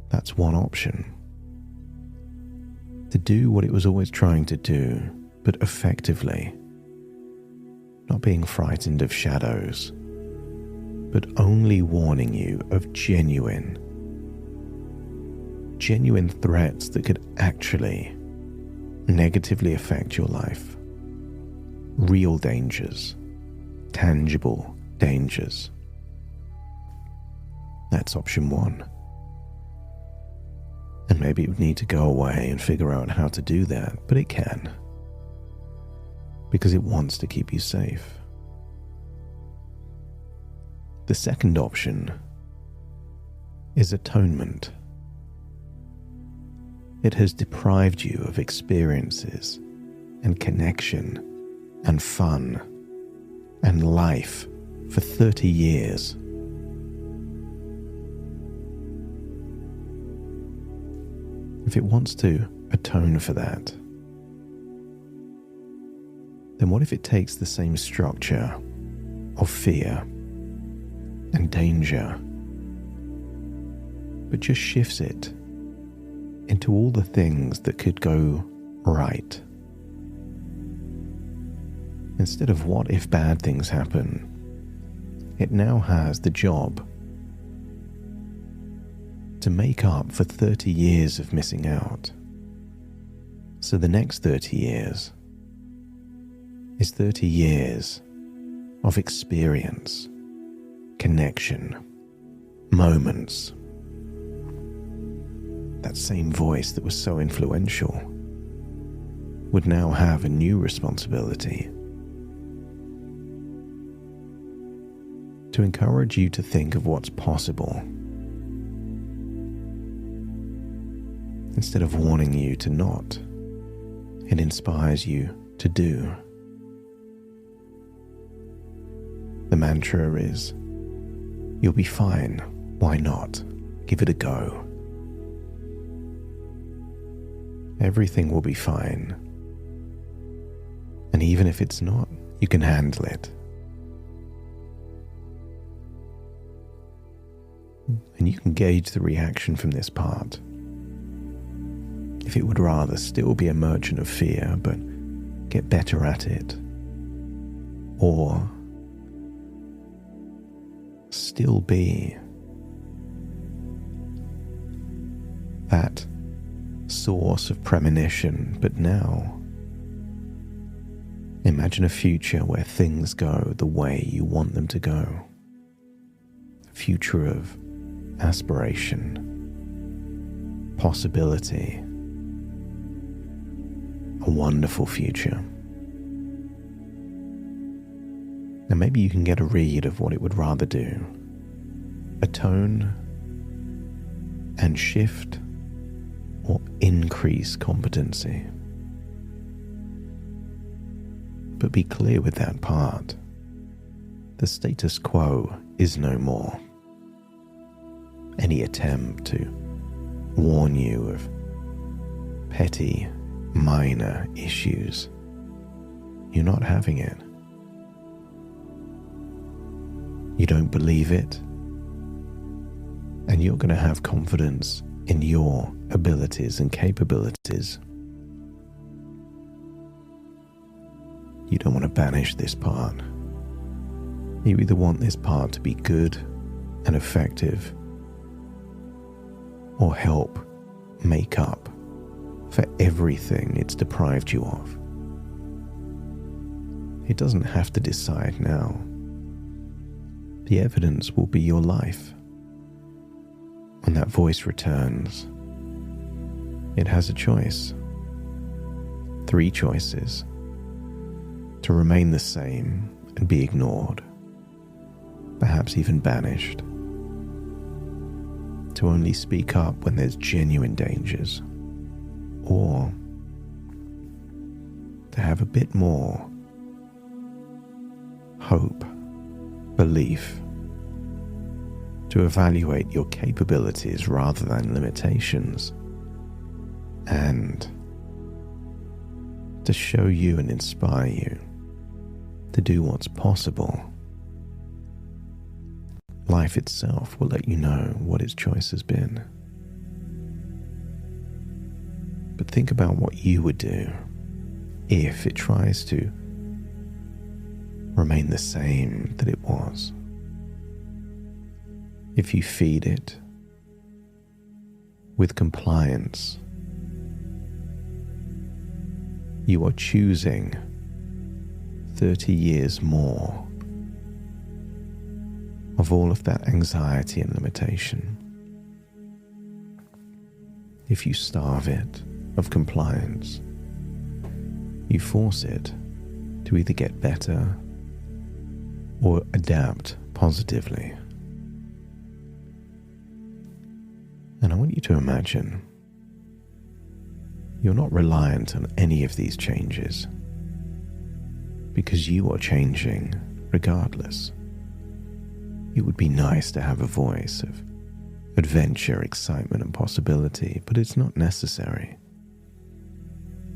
That's one option. To do what it was always trying to do, but effectively. Not being frightened of shadows, but only warning you of genuine threats that could actually negatively affect your life. Real dangers, tangible dangers. That's option one. And maybe it would need to go away and figure out how to do that, but it can. Because it wants to keep you safe. The second option is atonement. It has deprived you of experiences and connection and fun and life for 30 years. If it wants to atone for that, then what if it takes the same structure of fear and danger, but just shifts it into all the things that could go right? Instead of what if bad things happen, it now has the job to make up for 30 years of missing out. So the next 30 years is 30 years of experience, connection, moments. That same voice that was so influential would now have a new responsibility to encourage you to think of what's possible, instead of warning you to not. It inspires you to do. The mantra is, you'll be fine, why not? Give it a go. Everything will be fine. And even if it's not, you can handle it. And you can gauge the reaction from this part. If it would rather still be a merchant of fear, but get better at it. Or still be that source of premonition, but now imagine a future where things go the way you want them to go. A future of aspiration, possibility, a wonderful future. Now maybe you can get a read of what it would rather do. Atone and shift or increase competency. But be clear with that part. The status quo is no more. Any attempt to warn you of petty, minor issues, you're not having it. You don't believe it, and you're going to have confidence in your abilities and capabilities. You don't want to banish this part. You either want this part to be good and effective, or help make up for everything it's deprived you of. It doesn't have to decide now. The evidence will be your life. When that voice returns, it has a choice. 3 choices. To remain the same and be ignored, perhaps even banished. To only speak up when there's genuine dangers, or to have a bit more hope, belief, to evaluate your capabilities rather than limitations, and to show you and inspire you to do what's possible. Life itself will let you know what its choice has been. But think about what you would do if it tries to remain the same that it was. If you feed it with compliance, you are choosing 30 years more of all of that anxiety and limitation. If you starve it of compliance, you force it to either get better or adapt positively. And I want you to imagine you're not reliant on any of these changes because you are changing regardless. It would be nice to have a voice of adventure, excitement, and possibility, but it's not necessary.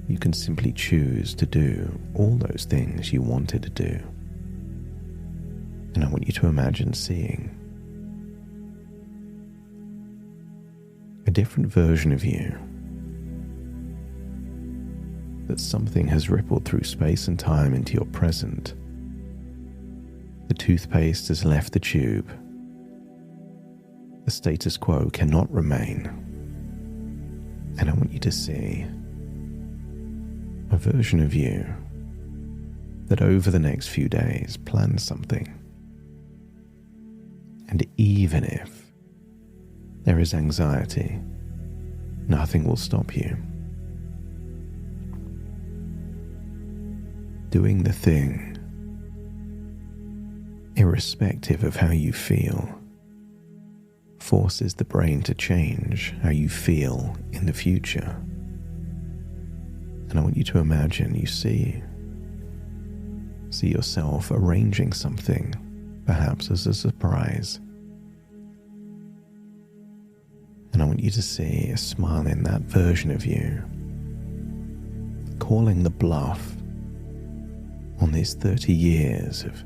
You can simply choose to do all those things you wanted to do. And I want you to imagine seeing a different version of you, that something has rippled through space and time into your present. The toothpaste has left the tube. The status quo cannot remain. And I want you to see a version of you that over the next few days plans something. And even if there is anxiety, nothing will stop you. Doing the thing irrespective of how you feel, forces the brain to change how you feel in the future. And I want you to imagine you see yourself arranging something, perhaps as a surprise. And I want you to see a smile in that version of you, calling the bluff on these 30 years of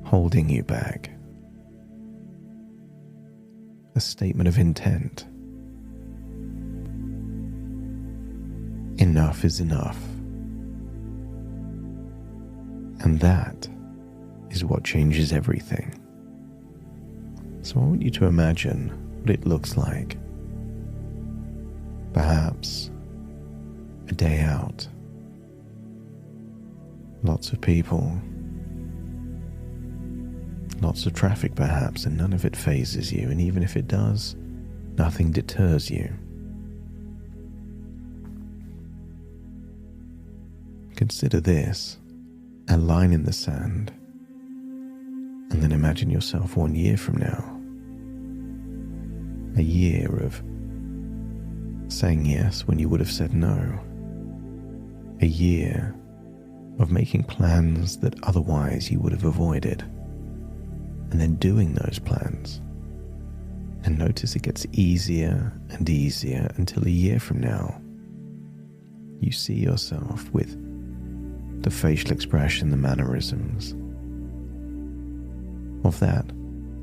holding you back. A statement of intent. Enough is enough. And that is what changes everything. So I want you to imagine what it looks like. Perhaps a day out. Lots of people. Lots of traffic perhaps, and none of it phases you, and even if it does, nothing deters you. Consider this, a line in the sand, and then imagine yourself 1 year from now. A year of saying yes when you would have said no. A year of making plans that otherwise you would have avoided, and then doing those plans. And notice it gets easier and easier until a year from now, you see yourself with the facial expression, the mannerisms of that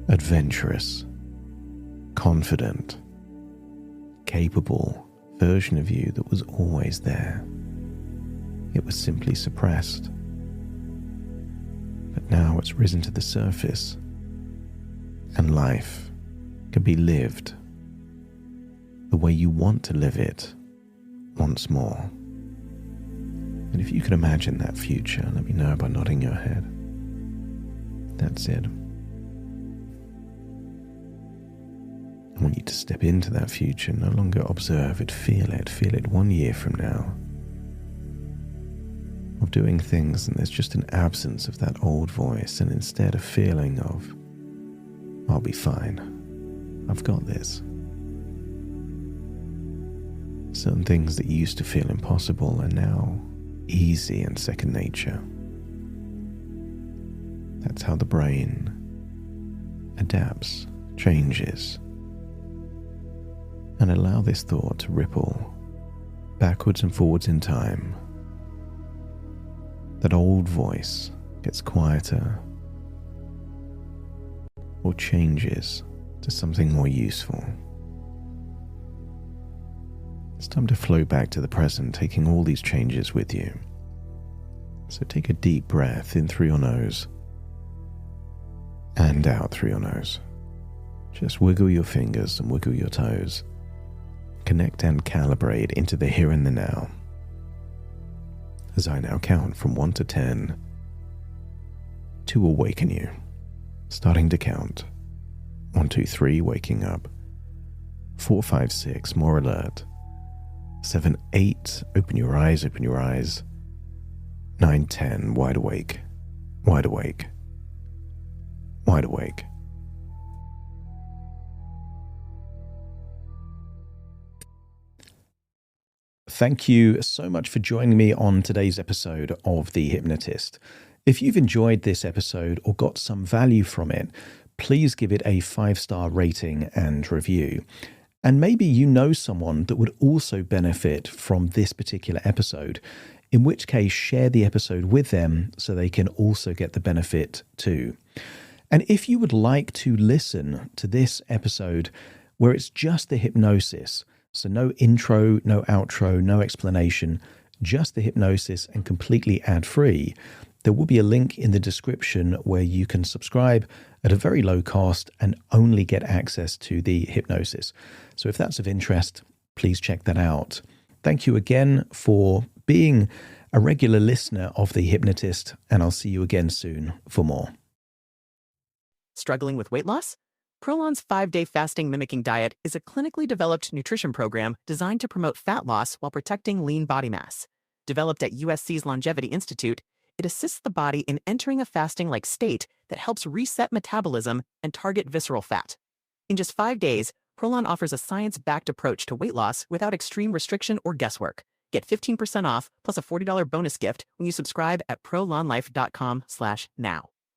adventurous, confident, capable version of you that was always there. It was simply suppressed. But now it's risen to the surface, and life can be lived the way you want to live it once more. And if you could imagine that future, let me know by nodding your head. That's it. I want you to step into that future, no longer observe it, feel it 1 year from now. Of doing things and there's just an absence of that old voice, and instead a feeling of, I'll be fine, I've got this. Certain things that used to feel impossible are now easy and second nature. That's how the brain adapts, changes. And allow this thought to ripple backwards and forwards in time. That old voice gets quieter or changes to something more useful. It's time to flow back to the present, taking all these changes with you. So take a deep breath in through your nose and out through your nose. Just wiggle your fingers and wiggle your toes. Connect and calibrate into the here and the now. As I now count from 1 to 10 to awaken you. Starting to count. 1, 2, 3, waking up. 4, 5, 6, more alert. 7, 8, open your eyes, open your eyes. 9, 10, wide awake, wide awake, wide awake. Thank you so much for joining me on today's episode of The Hypnotist. If you've enjoyed this episode or got some value from it, please give it a 5-star rating and review. And maybe you know someone that would also benefit from this particular episode, in which case share the episode with them so they can also get the benefit too. And if you would like to listen to this episode where it's just the hypnosis, so no intro, no outro, no explanation, just the hypnosis and completely ad-free, there will be a link in the description where you can subscribe at a very low cost and only get access to the hypnosis. So if that's of interest, please check that out. Thank you again for being a regular listener of The Hypnotist, and I'll see you again soon for more. Struggling with weight loss? Prolon's 5-day fasting mimicking diet is a clinically developed nutrition program designed to promote fat loss while protecting lean body mass. Developed at USC's Longevity Institute, it assists the body in entering a fasting-like state that helps reset metabolism and target visceral fat. In just 5 days, Prolon offers a science-backed approach to weight loss without extreme restriction or guesswork. Get 15% off plus a $40 bonus gift when you subscribe at prolonlife.com/now.